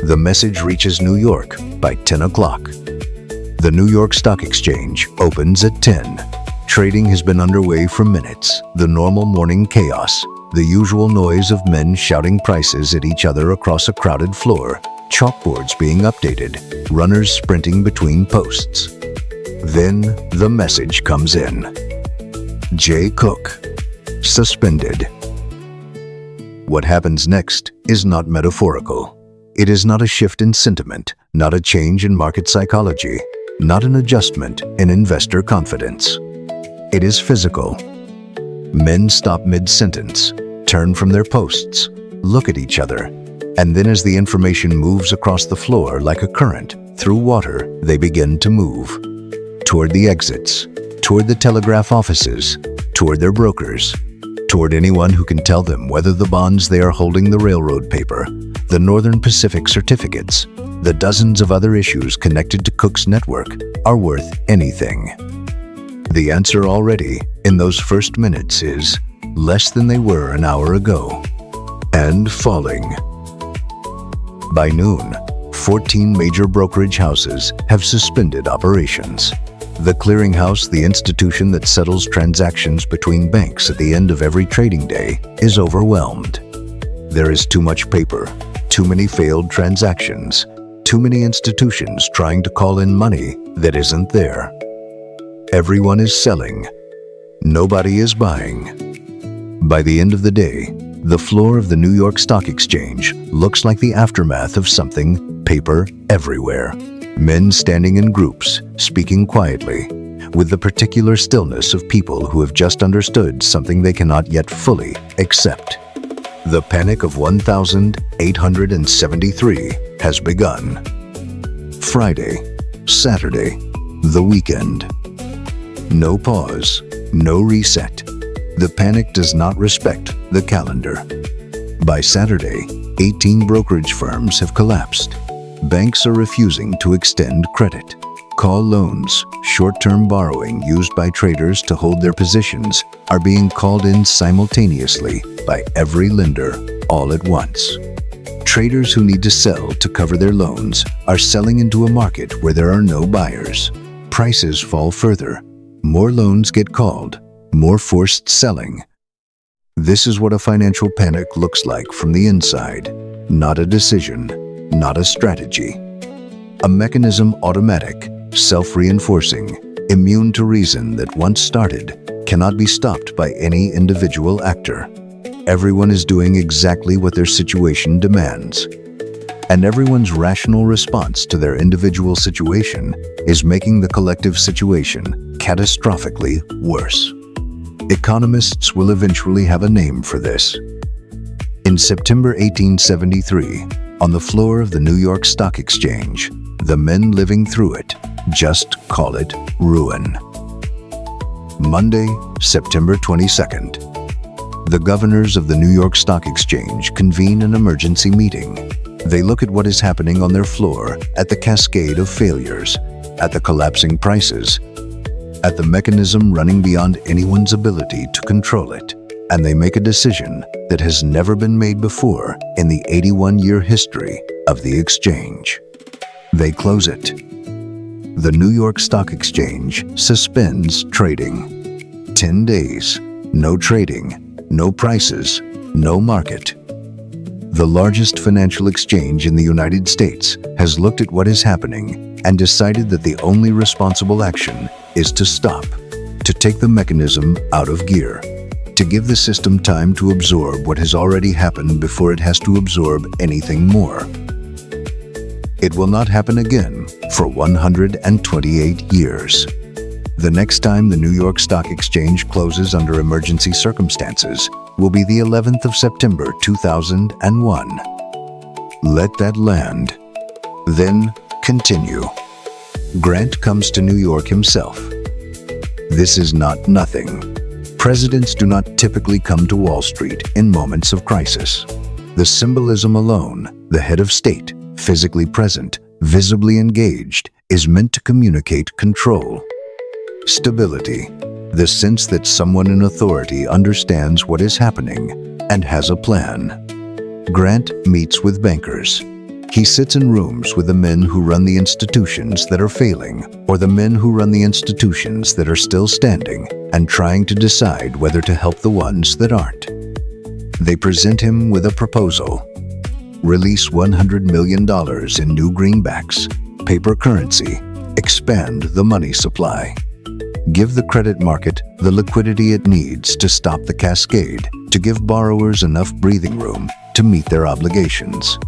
The message reaches New York by 10 o'clock. The New York Stock Exchange opens at 10. Trading has been underway for minutes. The normal morning chaos, the usual noise of men shouting prices at each other across a crowded floor, chalkboards being updated, runners sprinting between posts. Then the message comes in. Jay Cook, suspended. What happens next is not metaphorical. It is not a shift in sentiment, not a change in market psychology, not an adjustment in investor confidence. It is physical. Men stop mid-sentence, turn from their posts, look at each other, and then as the information moves across the floor like a current through water, they begin to move. Toward the exits, toward the telegraph offices, toward their brokers, toward anyone who can tell them whether the bonds they are holding, the railroad paper, the Northern Pacific certificates, the dozens of other issues connected to Cook's network are worth anything. The answer already, in those first minutes, is less than they were an hour ago, and falling. By noon, 14 major brokerage houses have suspended operations. The clearinghouse, the institution that settles transactions between banks at the end of every trading day, is overwhelmed. There is too much paper, too many failed transactions, too many institutions trying to call in money that isn't there. Everyone is selling. Nobody is buying. By the end of the day, the floor of the New York Stock Exchange looks like the aftermath of something: paper everywhere. Men standing in groups, speaking quietly, with the particular stillness of people who have just understood something they cannot yet fully accept. The panic of 1873 has begun. Friday, Saturday, the weekend. No pause, no reset. The panic does not respect the calendar. By Saturday, 18 brokerage firms have collapsed. Banks are refusing to extend credit. Call loans, short-term borrowing used by traders to hold their positions, are being called in simultaneously by every lender all at once. Traders who need to sell to cover their loans are selling into a market where there are no buyers. Prices fall further. More loans get called. More forced selling. This is what a financial panic looks like from the inside. Not a decision, not a strategy. A mechanism automatic, self-reinforcing, immune to reason that once started cannot be stopped by any individual actor. Everyone is doing exactly what their situation demands. And everyone's rational response to their individual situation is making the collective situation catastrophically worse. Economists will eventually have a name for this. In September 1873, on the floor of the New York Stock Exchange, the men living through it just call it ruin. Monday, September 22nd. The governors of the New York Stock Exchange convene an emergency meeting. They look at what is happening on their floor, at the cascade of failures, at the collapsing prices, at the mechanism running beyond anyone's ability to control it, and they make a decision that has never been made before in the 81-year history of the exchange. They close it. The New York Stock Exchange suspends trading. 10 days, no trading, no prices, no market. The largest financial exchange in the United States has looked at what is happening and decided that the only responsible action is to stop, to take the mechanism out of gear, to give the system time to absorb what has already happened before it has to absorb anything more. It will not happen again for 128 years. The next time the New York Stock Exchange closes under emergency circumstances will be the 11th of September 2001. Let that land. Then continue. Grant comes to New York himself. This is not nothing. Presidents do not typically come to Wall Street in moments of crisis. The symbolism alone, the head of state, physically present, visibly engaged, is meant to communicate control. Stability, the sense that someone in authority understands what is happening and has a plan. Grant meets with bankers. He sits in rooms with the men who run the institutions that are failing, or the men who run the institutions that are still standing and trying to decide whether to help the ones that aren't. They present him with a proposal. Release $100 million in new greenbacks, paper currency, expand the money supply. Give the credit market the liquidity it needs to stop the cascade, to give borrowers enough breathing room to meet their obligations,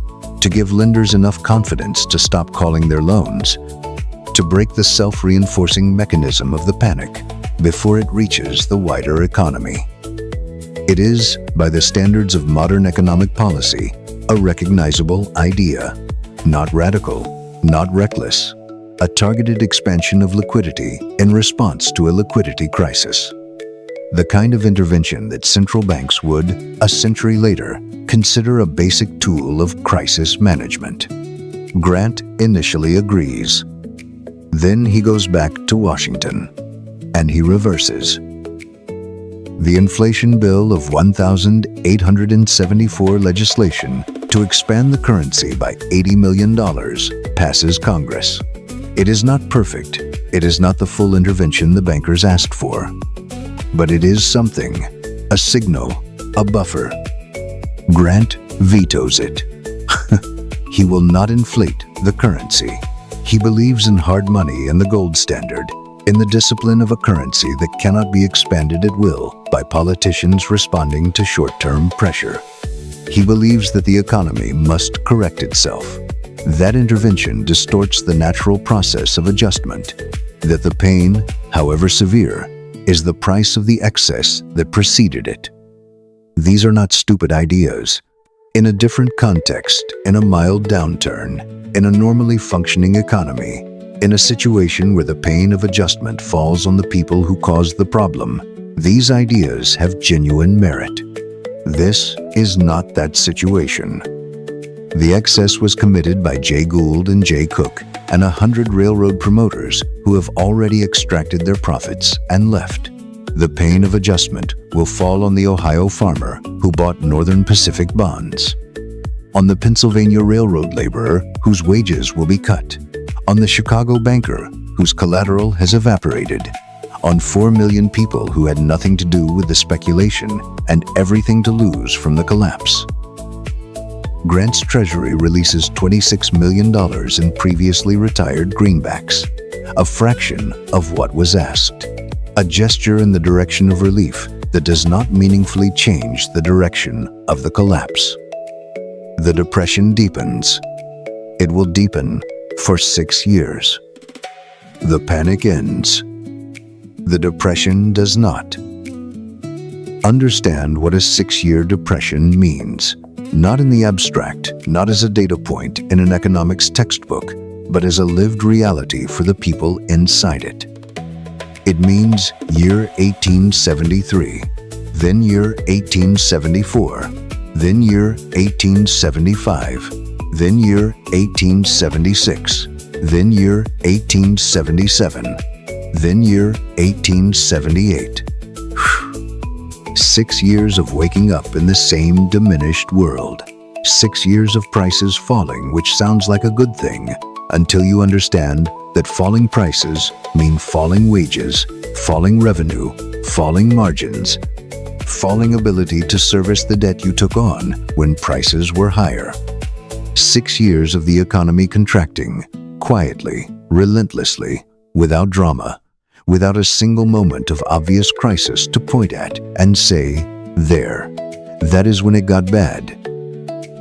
to give lenders enough confidence to stop calling their loans, to break the self-reinforcing mechanism of the panic before it reaches the wider economy. It is, by the standards of modern economic policy, a recognizable idea, not radical, not reckless, a targeted expansion of liquidity in response to a liquidity crisis. The kind of intervention that central banks would, a century later, consider a basic tool of crisis management. Grant initially agrees. Then he goes back to Washington, and he reverses. The inflation bill of 1874 legislation to expand the currency by $80 million passes Congress. It is not perfect. It is not the full intervention the bankers asked for. But it is something, a signal, a buffer. Grant vetoes it. He will not inflate the currency. He believes in hard money and the gold standard. in the discipline of a currency that cannot be expanded at will by politicians responding to short-term pressure. He believes that the economy must correct itself. That intervention distorts the natural process of adjustment, that the pain, however severe, is the price of the excess that preceded it. These are not stupid ideas. In a different context, in a mild downturn, in a normally functioning economy, in a situation where the pain of adjustment falls on the people who caused the problem, these ideas have genuine merit. This is not that situation. The excess was committed by Jay Gould and Jay Cook and 100 railroad promoters who have already extracted their profits and left. The pain of adjustment will fall on the Ohio farmer who bought Northern Pacific bonds, on the Pennsylvania railroad laborer whose wages will be cut, on the Chicago banker whose collateral has evaporated, on 4 million people who had nothing to do with the speculation and everything to lose from the collapse. Grant's Treasury releases $26 million in previously retired greenbacks, a fraction of what was asked. A gesture in the direction of relief that does not meaningfully change the direction of the collapse. The depression deepens. It will deepen for 6 years. The panic ends. The depression does not. Understand what a 6-year depression means, not in the abstract, not as a data point in an economics textbook, but as a lived reality for the people inside it. It means year 1873, then year 1874, then year 1875, then year 1876, then year 1877, then year 1878. 6 years of waking up in the same diminished world. 6 years of prices falling, which sounds like a good thing, until you understand that falling prices mean falling wages, falling revenue, falling margins, falling ability to service the debt you took on when prices were higher. 6 years of the economy contracting, quietly, relentlessly, without drama, without a single moment of obvious crisis to point at and say, there. That is when it got bad.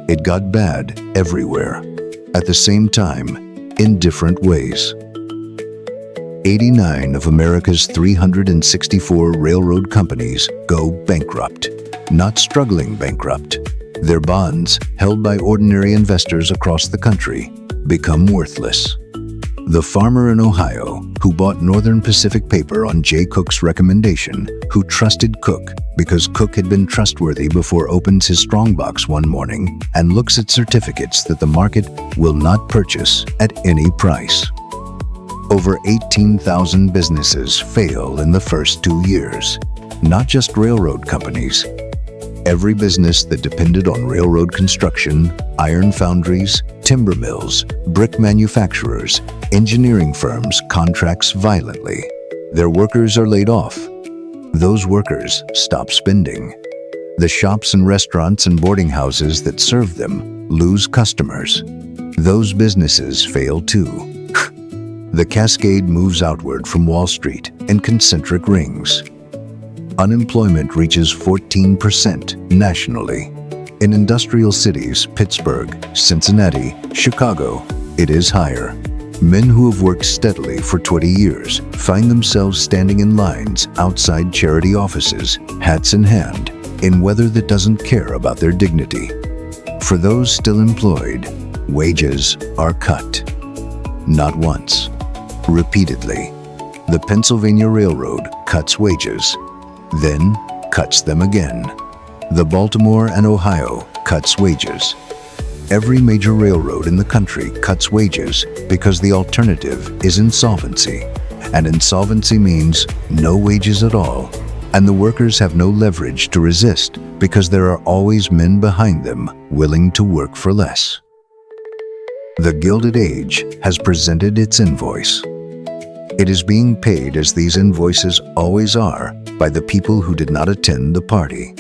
It got bad everywhere, at the same time, in different ways. 89 of America's 364 railroad companies go bankrupt, not struggling bankrupt. Their bonds, held by ordinary investors across the country, become worthless. The farmer in Ohio who bought Northern Pacific paper on Jay Cook's recommendation, who trusted Cook because Cook had been trustworthy before opens his strongbox one morning and looks at certificates that the market will not purchase at any price. Over 18,000 businesses fail in the first 2 years, not just railroad companies. Every business that depended on railroad construction, iron foundries, timber mills, brick manufacturers, engineering firms contracts violently. Their workers are laid off. Those workers stop spending. The shops and restaurants and boarding houses that serve them lose customers. Those businesses fail too. The cascade moves outward from Wall Street in concentric rings. Unemployment reaches 14% nationally. In industrial cities, Pittsburgh, Cincinnati, Chicago, it is higher. Men who have worked steadily for 20 years find themselves standing in lines outside charity offices, hats in hand, in weather that doesn't care about their dignity. For those still employed, wages are cut. Not once, repeatedly. The Pennsylvania Railroad cuts wages, then cuts them again. The Baltimore and Ohio cuts wages. Every major railroad in the country cuts wages because the alternative is insolvency. And insolvency means no wages at all. And the workers have no leverage to resist because there are always men behind them willing to work for less. The Gilded Age has presented its invoice. It is being paid, as these invoices always are, by the people who did not attend the party.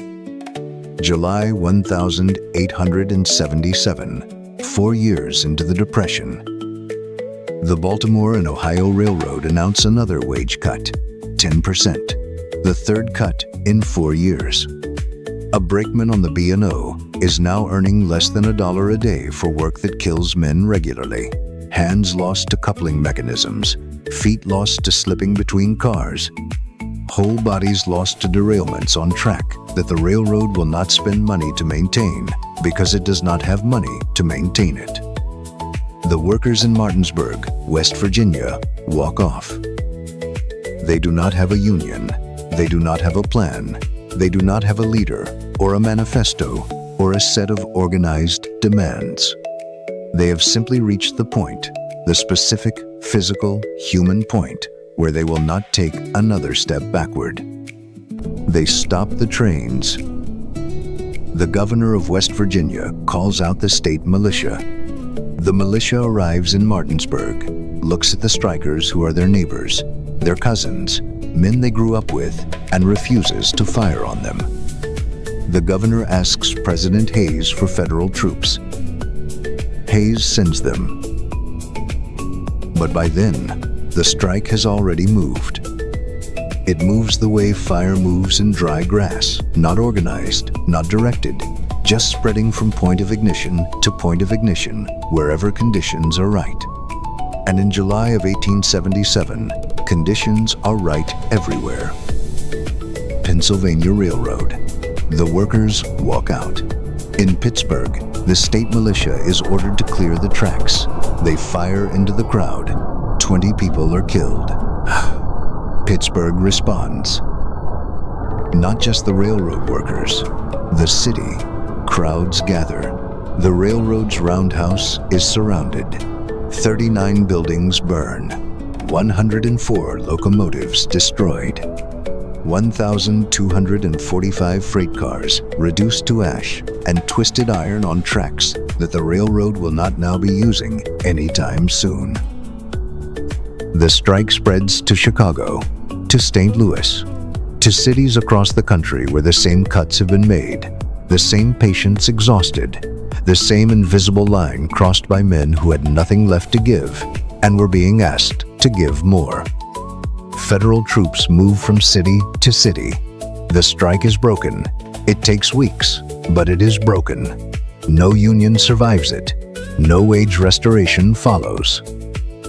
July 1877, 4 years into the Depression. The Baltimore and Ohio Railroad announced another wage cut, 10%, the third cut in 4 years. A brakeman on the B&O is now earning less than $1 a day for work that kills men regularly. Hands lost to coupling mechanisms, feet lost to slipping between cars, whole bodies lost to derailments on track that the railroad will not spend money to maintain because it does not have money to maintain it. The workers in Martinsburg, West Virginia, walk off. They do not have a union. They do not have a plan. They do not have a leader or a manifesto or a set of organized demands. They have simply reached the point, the specific, physical, human point, where they will not take another step backward. They stop the trains. The governor of West Virginia calls out the state militia. The militia arrives in Martinsburg, looks at the strikers who are their neighbors, their cousins, men they grew up with, and refuses to fire on them. The governor asks President Hayes for federal troops. Hayes sends them. But by then, the strike has already moved. It moves the way fire moves in dry grass, not organized, not directed, just spreading from point of ignition to point of ignition, wherever conditions are right. And in July of 1877, conditions are right everywhere. Pennsylvania Railroad. The workers walk out. In Pittsburgh, the state militia is ordered to clear the tracks. They fire into the crowd. 20 people are killed. Pittsburgh responds. Not just the railroad workers. The city. Crowds gather. The railroad's roundhouse is surrounded. 39 buildings burn. 104 locomotives destroyed. 1,245 freight cars reduced to ash and twisted iron on tracks that the railroad will not now be using anytime soon. The strike spreads to Chicago, to St. Louis, to cities across the country where the same cuts have been made, the same patients exhausted, the same invisible line crossed by men who had nothing left to give and were being asked to give more. Federal troops move from city to city. The strike is broken. It takes weeks, but it is broken. No union survives it. No wage restoration follows.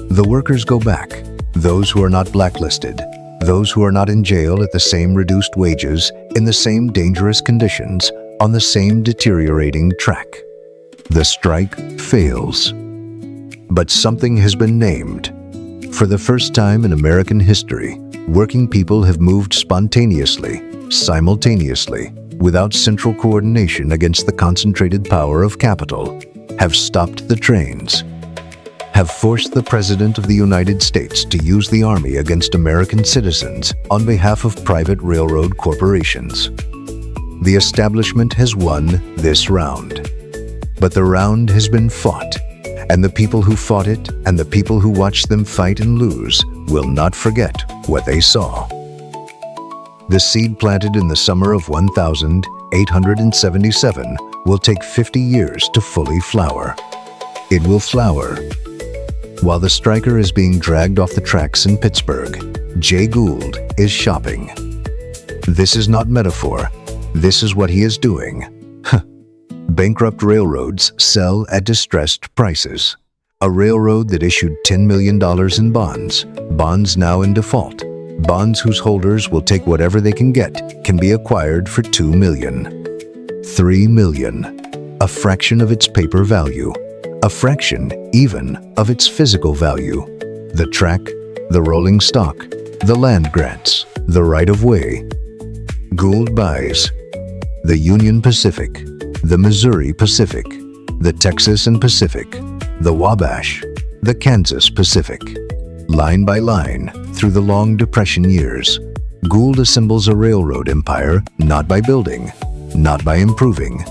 The workers go back, those who are not blacklisted, those who are not in jail at the same reduced wages, in the same dangerous conditions, on the same deteriorating track. The strike fails. But something has been named. For the first time in American history, working people have moved spontaneously, simultaneously, without central coordination against the concentrated power of capital, have stopped the trains, have forced the President of the United States to use the Army against American citizens on behalf of private railroad corporations. The establishment has won this round. But the round has been fought, and the people who fought it and the people who watched them fight and lose will not forget what they saw. The seed planted in the summer of 1877 will take 50 years to fully flower. It will flower. While the striker is being dragged off the tracks in Pittsburgh, Jay Gould is shopping. This is not metaphor. This is what he is doing. Bankrupt railroads sell at distressed prices. A railroad that issued $10 million in bonds now in default. Bonds whose holders will take whatever they can get, can be acquired for $2 million. $3 million. A fraction of its paper value. A fraction, even, of its physical value. The track, the rolling stock, the land grants, the right-of-way. Gould buys the Union Pacific, the Missouri Pacific, the Texas and Pacific, the Wabash, the Kansas Pacific. Line by line, through the long Depression years, Gould assembles a railroad empire not by building, not by improving,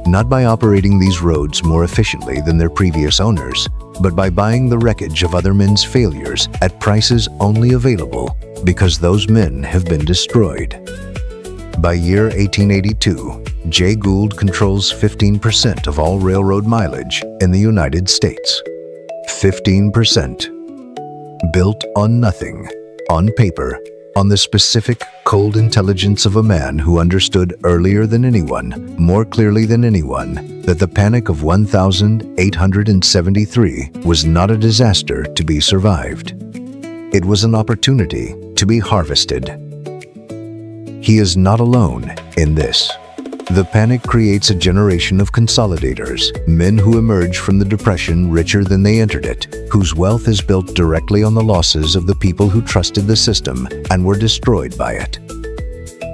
not by operating these roads more efficiently than their previous owners, but by buying the wreckage of other men's failures at prices only available because those men have been destroyed. By year 1882, Jay Gould controls 15% of all railroad mileage in the United States. 15%. built on nothing, on paper, on the specific, cold intelligence of a man who understood earlier than anyone, more clearly than anyone, that the panic of 1873 was not a disaster to be survived. It was an opportunity to be harvested. He is not alone in this. The panic creates a generation of consolidators, men who emerge from the Depression richer than they entered it, whose wealth is built directly on the losses of the people who trusted the system and were destroyed by it.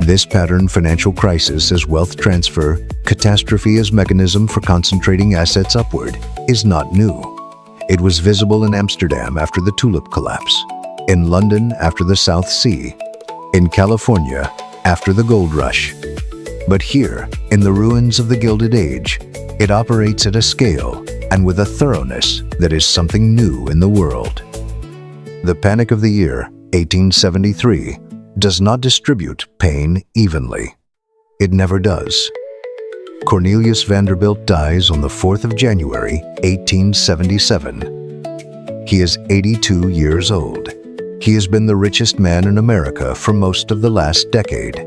This pattern, financial crisis as wealth transfer, catastrophe as mechanism for concentrating assets upward, is not new. It was visible in Amsterdam after the tulip collapse, in London after the South Sea, in California after the gold rush. But here, in the ruins of the Gilded Age, it operates at a scale and with a thoroughness that is something new in the world. The panic of the year 1873 does not distribute pain evenly. It never does. Cornelius Vanderbilt dies on the 4th of January, 1877. He is 82 years old. He has been the richest man in America for most of the last decade.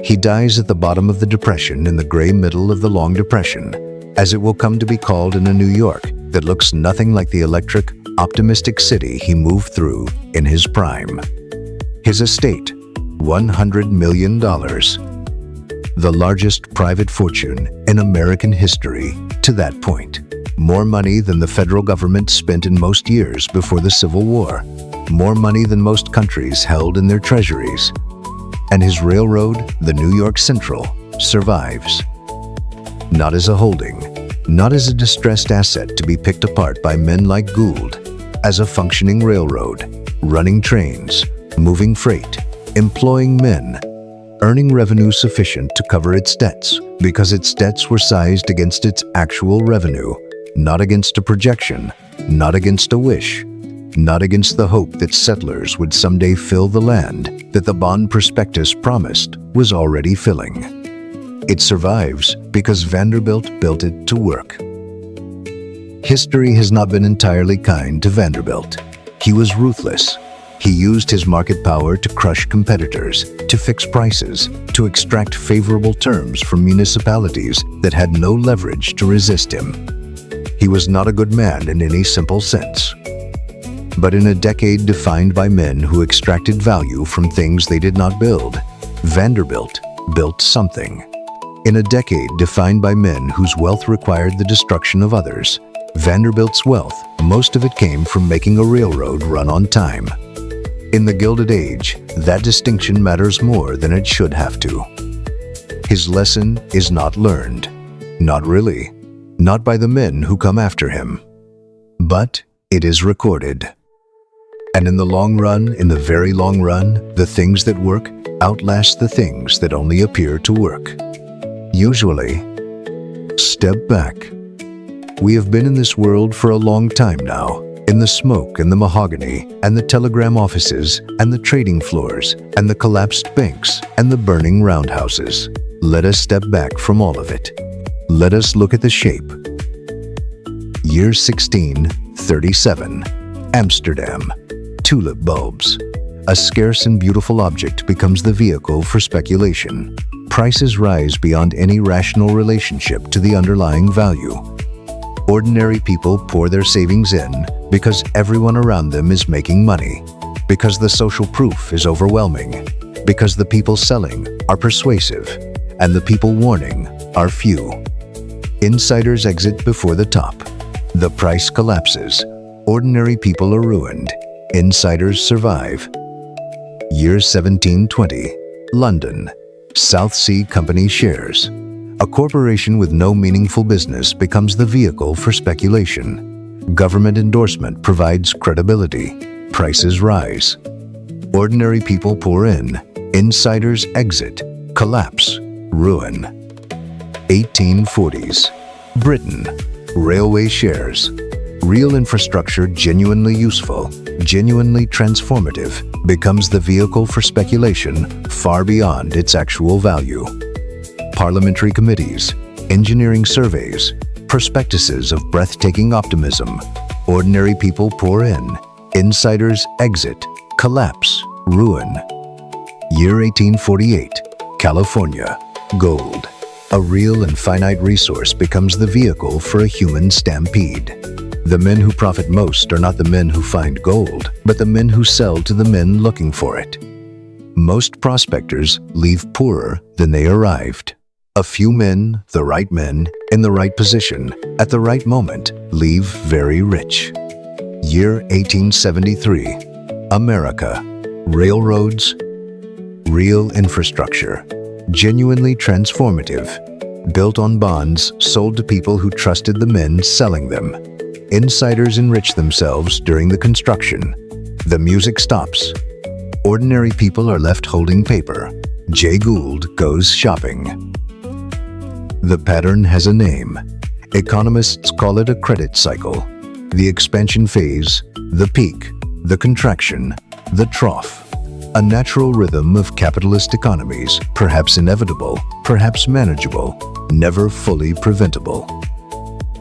He dies at the bottom of the Depression, in the gray middle of the Long Depression, as it will come to be called, in a New York that looks nothing like the electric, optimistic city he moved through in his prime. His estate, $100 million. The largest private fortune in American history to that point. More money than the federal government spent in most years before the Civil War. More money than most countries held in their treasuries. And his railroad, the New York Central, survives. Not as a holding, not as a distressed asset to be picked apart by men like Gould, as a functioning railroad, running trains, moving freight, employing men, earning revenue sufficient to cover its debts, because its debts were sized against its actual revenue, not against a projection, not against a wish, not against the hope that settlers would someday fill the land that the bond prospectus promised was already filling. It survives because Vanderbilt built it to work. History has not been entirely kind to Vanderbilt. He was ruthless. He used his market power to crush competitors, to fix prices, to extract favorable terms from municipalities that had no leverage to resist him. He was not a good man in any simple sense. But in a decade defined by men who extracted value from things they did not build, Vanderbilt built something. In a decade defined by men whose wealth required the destruction of others, Vanderbilt's wealth, most of it came from making a railroad run on time. In the Gilded Age, that distinction matters more than it should have to. His lesson is not learned. Not really. Not by the men who come after him. But it is recorded. And in the long run, in the very long run, the things that work outlast the things that only appear to work. Usually, step back. We have been in this world for a long time now, in the smoke and the mahogany and the telegram offices and the trading floors and the collapsed banks and the burning roundhouses. Let us step back from all of it. Let us look at the shape. Year 1637, Amsterdam. Tulip bulbs. A scarce and beautiful object becomes the vehicle for speculation. Prices rise beyond any rational relationship to the underlying value. Ordinary people pour their savings in because everyone around them is making money, because the social proof is overwhelming, because the people selling are persuasive, and the people warning are few. Insiders exit before the top. The price collapses. Ordinary people are ruined. Insiders survive. Year 1720, London. South Sea Company shares. A corporation with no meaningful business becomes the vehicle for speculation. Government endorsement provides credibility. Prices rise. Ordinary people pour in. Insiders exit. Collapse. Ruin. 1840s. Britain. Railway shares. Real infrastructure, genuinely useful, genuinely transformative, becomes the vehicle for speculation far beyond its actual value. Parliamentary committees, engineering surveys, prospectuses of breathtaking optimism. Ordinary people pour in. Insiders exit, collapse, ruin. Year 1848, California, gold. A real and finite resource becomes the vehicle for a human stampede. The men who profit most are not the men who find gold, but the men who sell to the men looking for it. Most prospectors leave poorer than they arrived. A few men, the right men, in the right position, at the right moment, leave very rich. Year 1873, America. Railroads, real infrastructure, genuinely transformative, built on bonds sold to people who trusted the men selling them. Insiders enrich themselves during the construction. The music stops. Ordinary people are left holding paper. Jay Gould goes shopping. The pattern has a name. Economists call it a credit cycle. The expansion phase, the peak, the contraction, the trough. A natural rhythm of capitalist economies, perhaps inevitable, perhaps manageable, never fully preventable.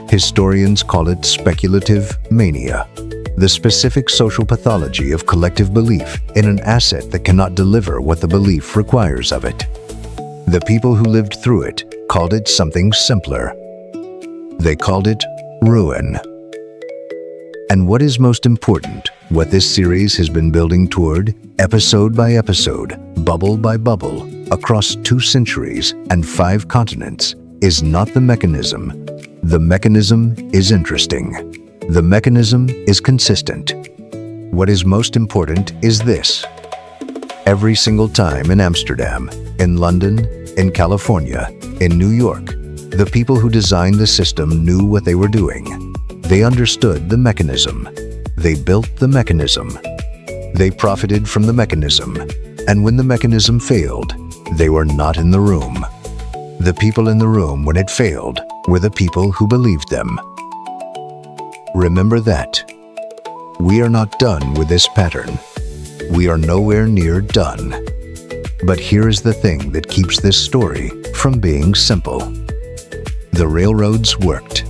Historians call it speculative mania, the specific social pathology of collective belief in an asset that cannot deliver what the belief requires of it. The people who lived through it called it something simpler. They called it ruin. And what is most important, what this series has been building toward, episode by episode, bubble by bubble, across 2 centuries and 5 continents, is not the mechanism. The mechanism is interesting. The mechanism is consistent. What is most important is this. Every single time in Amsterdam, in London, in California, in New York, the people who designed the system knew what they were doing. They understood the mechanism. They built the mechanism. They profited from the mechanism. And when the mechanism failed, they were not in the room. The people in the room when it failed were the people who believed them. Remember that. We are not done with this pattern. We are nowhere near done. But here is the thing that keeps this story from being simple. The railroads worked.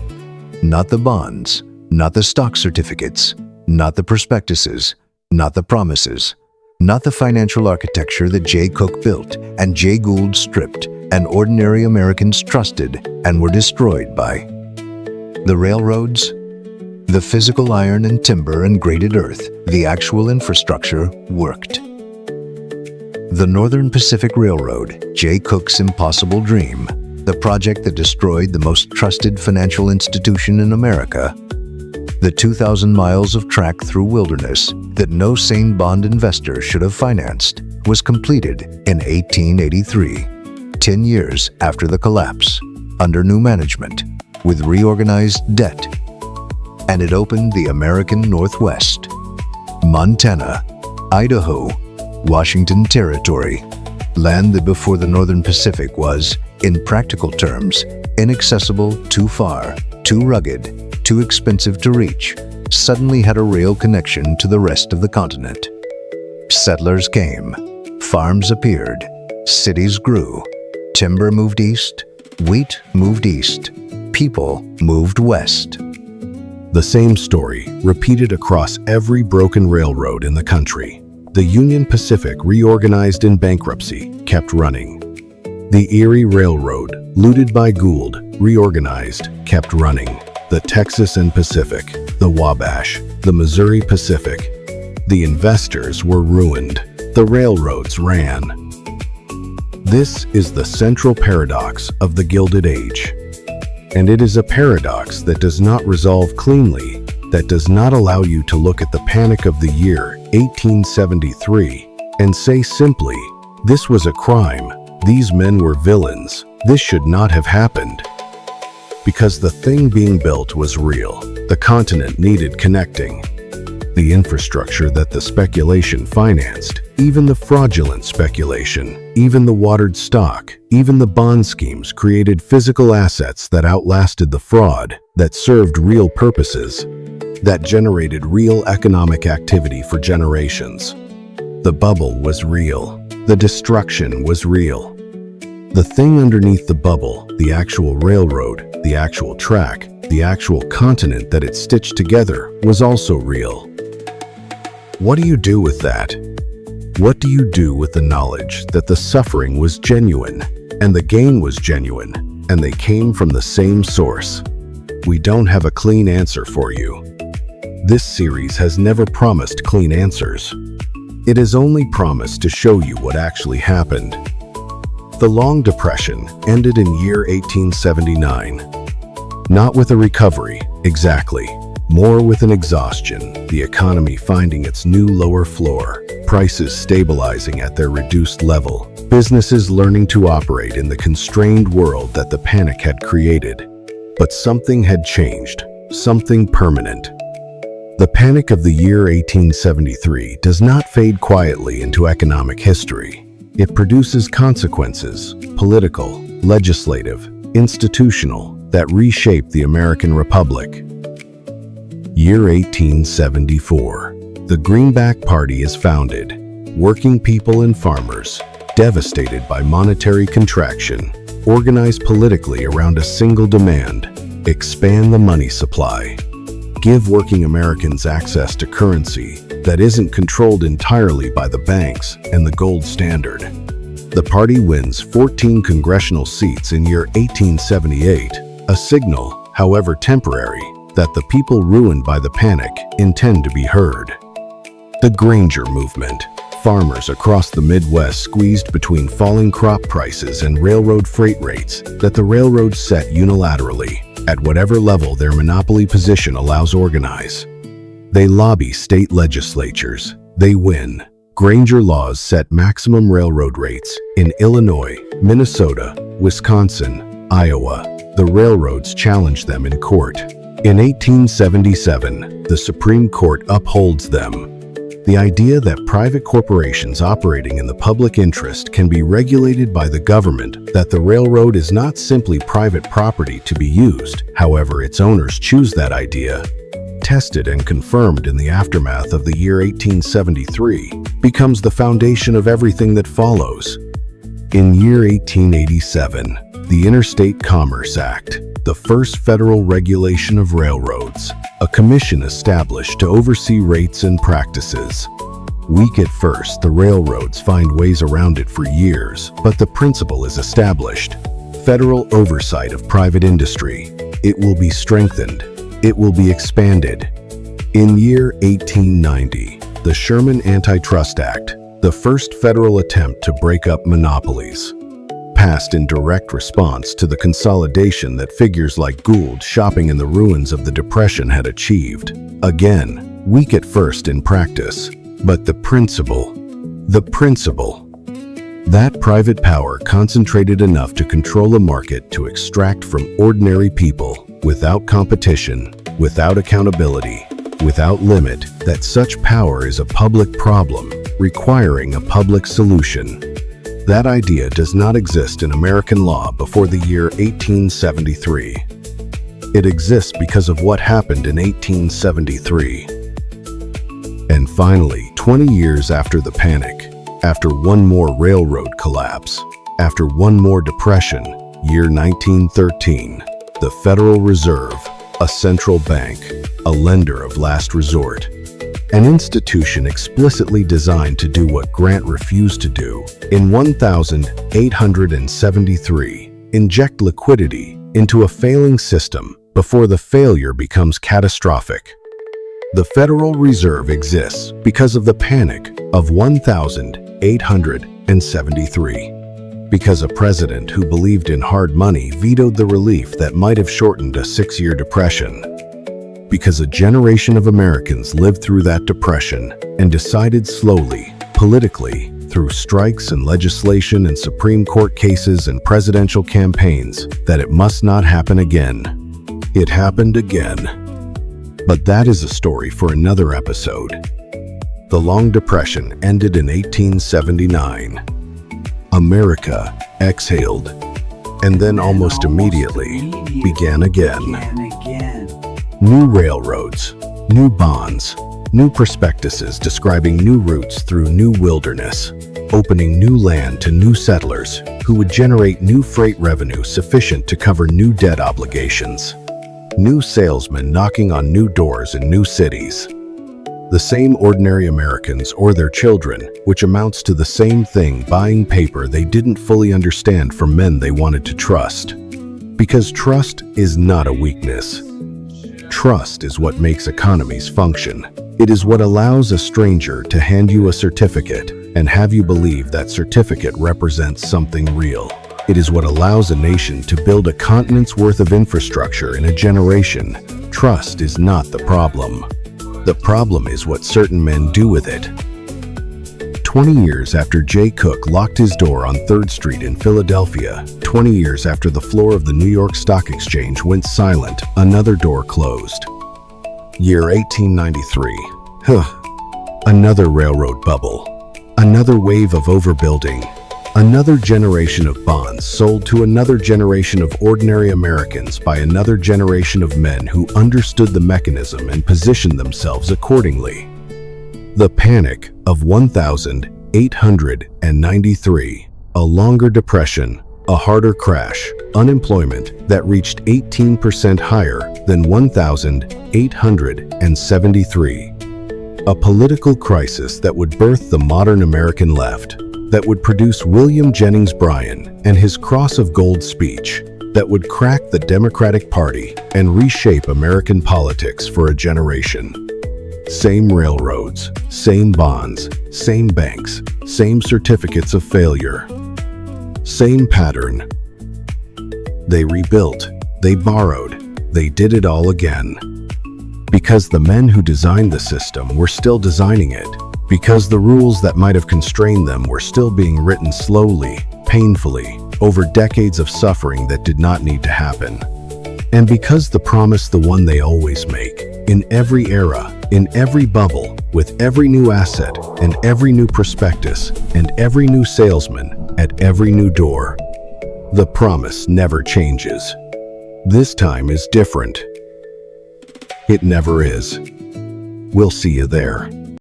Not the bonds, not the stock certificates, not the prospectuses, not the promises, not the financial architecture that Jay Cooke built and Jay Gould stripped and ordinary Americans trusted and were destroyed by. The railroads, the physical iron and timber and graded earth, the actual infrastructure worked. The Northern Pacific Railroad, Jay Cooke's impossible dream, the project that destroyed the most trusted financial institution in America, the 2,000 miles of track through wilderness that no sane bond investor should have financed, was completed in 1883, 10 years after the collapse, under new management, with reorganized debt. And it opened the American Northwest, Montana, Idaho, Washington Territory, land that before the Northern Pacific was, in practical terms, inaccessible, too far, too rugged, too expensive to reach, suddenly had a rail connection to the rest of the continent. Settlers came, farms appeared, cities grew, timber moved east, wheat moved east, people moved west. The same story, repeated across every broken railroad in the country. The Union Pacific, reorganized in bankruptcy, kept running. The Erie Railroad, looted by Gould, reorganized, kept running. The Texas and Pacific, the Wabash, the Missouri Pacific. The investors were ruined. The railroads ran. This is the central paradox of the Gilded Age. And it is a paradox that does not resolve cleanly, that does not allow you to look at the panic of the year 1873 and say simply, this was a crime, these men were villains, this should not have happened. Because the thing being built was real, the continent needed connecting. The infrastructure that the speculation financed, even the fraudulent speculation, even the watered stock, even the bond schemes created physical assets that outlasted the fraud, that served real purposes, that generated real economic activity for generations. The bubble was real. The destruction was real. The thing underneath the bubble, the actual railroad, the actual track, the actual continent that it stitched together, was also real. What do you do with that? What do you do with the knowledge that the suffering was genuine and the gain was genuine and they came from the same source? We don't have a clean answer for you. This series has never promised clean answers. It has only promised to show you what actually happened. The Long Depression ended in year 1879. Not with a recovery, exactly. More with an exhaustion, the economy finding its new lower floor, prices stabilizing at their reduced level, businesses learning to operate in the constrained world that the panic had created. But something had changed, something permanent. The panic of the year 1873 does not fade quietly into economic history. It produces consequences, political, legislative, institutional, that reshape the American Republic. Year 1874. The Greenback Party is founded. Working people and farmers, devastated by monetary contraction, organize politically around a single demand: expand the money supply. Give working Americans access to currency that isn't controlled entirely by the banks and the gold standard. The party wins 14 congressional seats in year 1878, a signal, however temporary, that the people ruined by the panic intend to be heard. The Granger Movement. Farmers across the Midwest squeezed between falling crop prices and railroad freight rates that the railroads set unilaterally, at whatever level their monopoly position allows organize. They lobby state legislatures. They win. Granger laws set maximum railroad rates in Illinois, Minnesota, Wisconsin, Iowa. The railroads challenge them in court. In 1877, the Supreme Court upholds them. The idea that private corporations operating in the public interest can be regulated by the government, that the railroad is not simply private property to be used, however its owners choose that idea, tested and confirmed in the aftermath of the year 1873, becomes the foundation of everything that follows. In year 1887, the Interstate Commerce Act, the first federal regulation of railroads, a commission established to oversee rates and practices. Weak at first, the railroads find ways around it for years, but the principle is established. Federal oversight of private industry. It will be strengthened. It will be expanded. In year 1890, the Sherman Antitrust Act, the first federal attempt to break up monopolies, passed in direct response to the consolidation that figures like Gould shopping in the ruins of the Depression had achieved. Again, weak at first in practice, but the principle. That private power concentrated enough to control a market to extract from ordinary people, without competition, without accountability, without limit, that such power is a public problem, requiring a public solution. That idea does not exist in American law before the year 1873. It exists because of what happened in 1873. And finally, 20 years after the panic, after one more railroad collapse, after one more depression, year 1913, the Federal Reserve, a central bank, a lender of last resort, an institution explicitly designed to do what Grant refused to do, in 1873, inject liquidity into a failing system before the failure becomes catastrophic. The Federal Reserve exists because of the panic of 1873, because a president who believed in hard money vetoed the relief that might have shortened a 6-year depression. Because a generation of Americans lived through that depression and decided slowly, politically, through strikes and legislation and Supreme Court cases and presidential campaigns, that it must not happen again. It happened again. But that is a story for another episode. The Long Depression ended in 1879. America exhaled, and then almost immediately began again. New railroads, new bonds, new prospectuses describing new routes through new wilderness, opening new land to new settlers who would generate new freight revenue sufficient to cover new debt obligations, new salesmen knocking on new doors in new cities. The same ordinary Americans or their children, which amounts to the same thing, buying paper they didn't fully understand from men they wanted to trust. Because trust is not a weakness. Trust is what makes economies function. It is what allows a stranger to hand you a certificate and have you believe that certificate represents something real. It is what allows a nation to build a continent's worth of infrastructure in a generation. Trust is not the problem. The problem is what certain men do with it. 20 years after Jay Cook locked his door on 3rd Street in Philadelphia, 20 years after the floor of the New York Stock Exchange went silent, another door closed. Year 1893. Another railroad bubble. Another wave of overbuilding. Another generation of bonds sold to another generation of ordinary Americans by another generation of men who understood the mechanism and positioned themselves accordingly. The Panic of 1893, a longer depression, a harder crash, unemployment that reached 18% higher than 1873. A political crisis that would birth the modern American left, that would produce William Jennings Bryan and his Cross of Gold speech, that would crack the Democratic Party and reshape American politics for a generation. Same railroads, same bonds, same banks, same certificates of failure. Same pattern. They rebuilt, they borrowed, they did it all again. Because the men who designed the system were still designing it. Because the rules that might have constrained them were still being written slowly, painfully, over decades of suffering that did not need to happen. And because the promise, the one they always make, in every era, in every bubble, with every new asset, and every new prospectus, and every new salesman, at every new door, the promise never changes. This time is different. It never is. We'll see you there.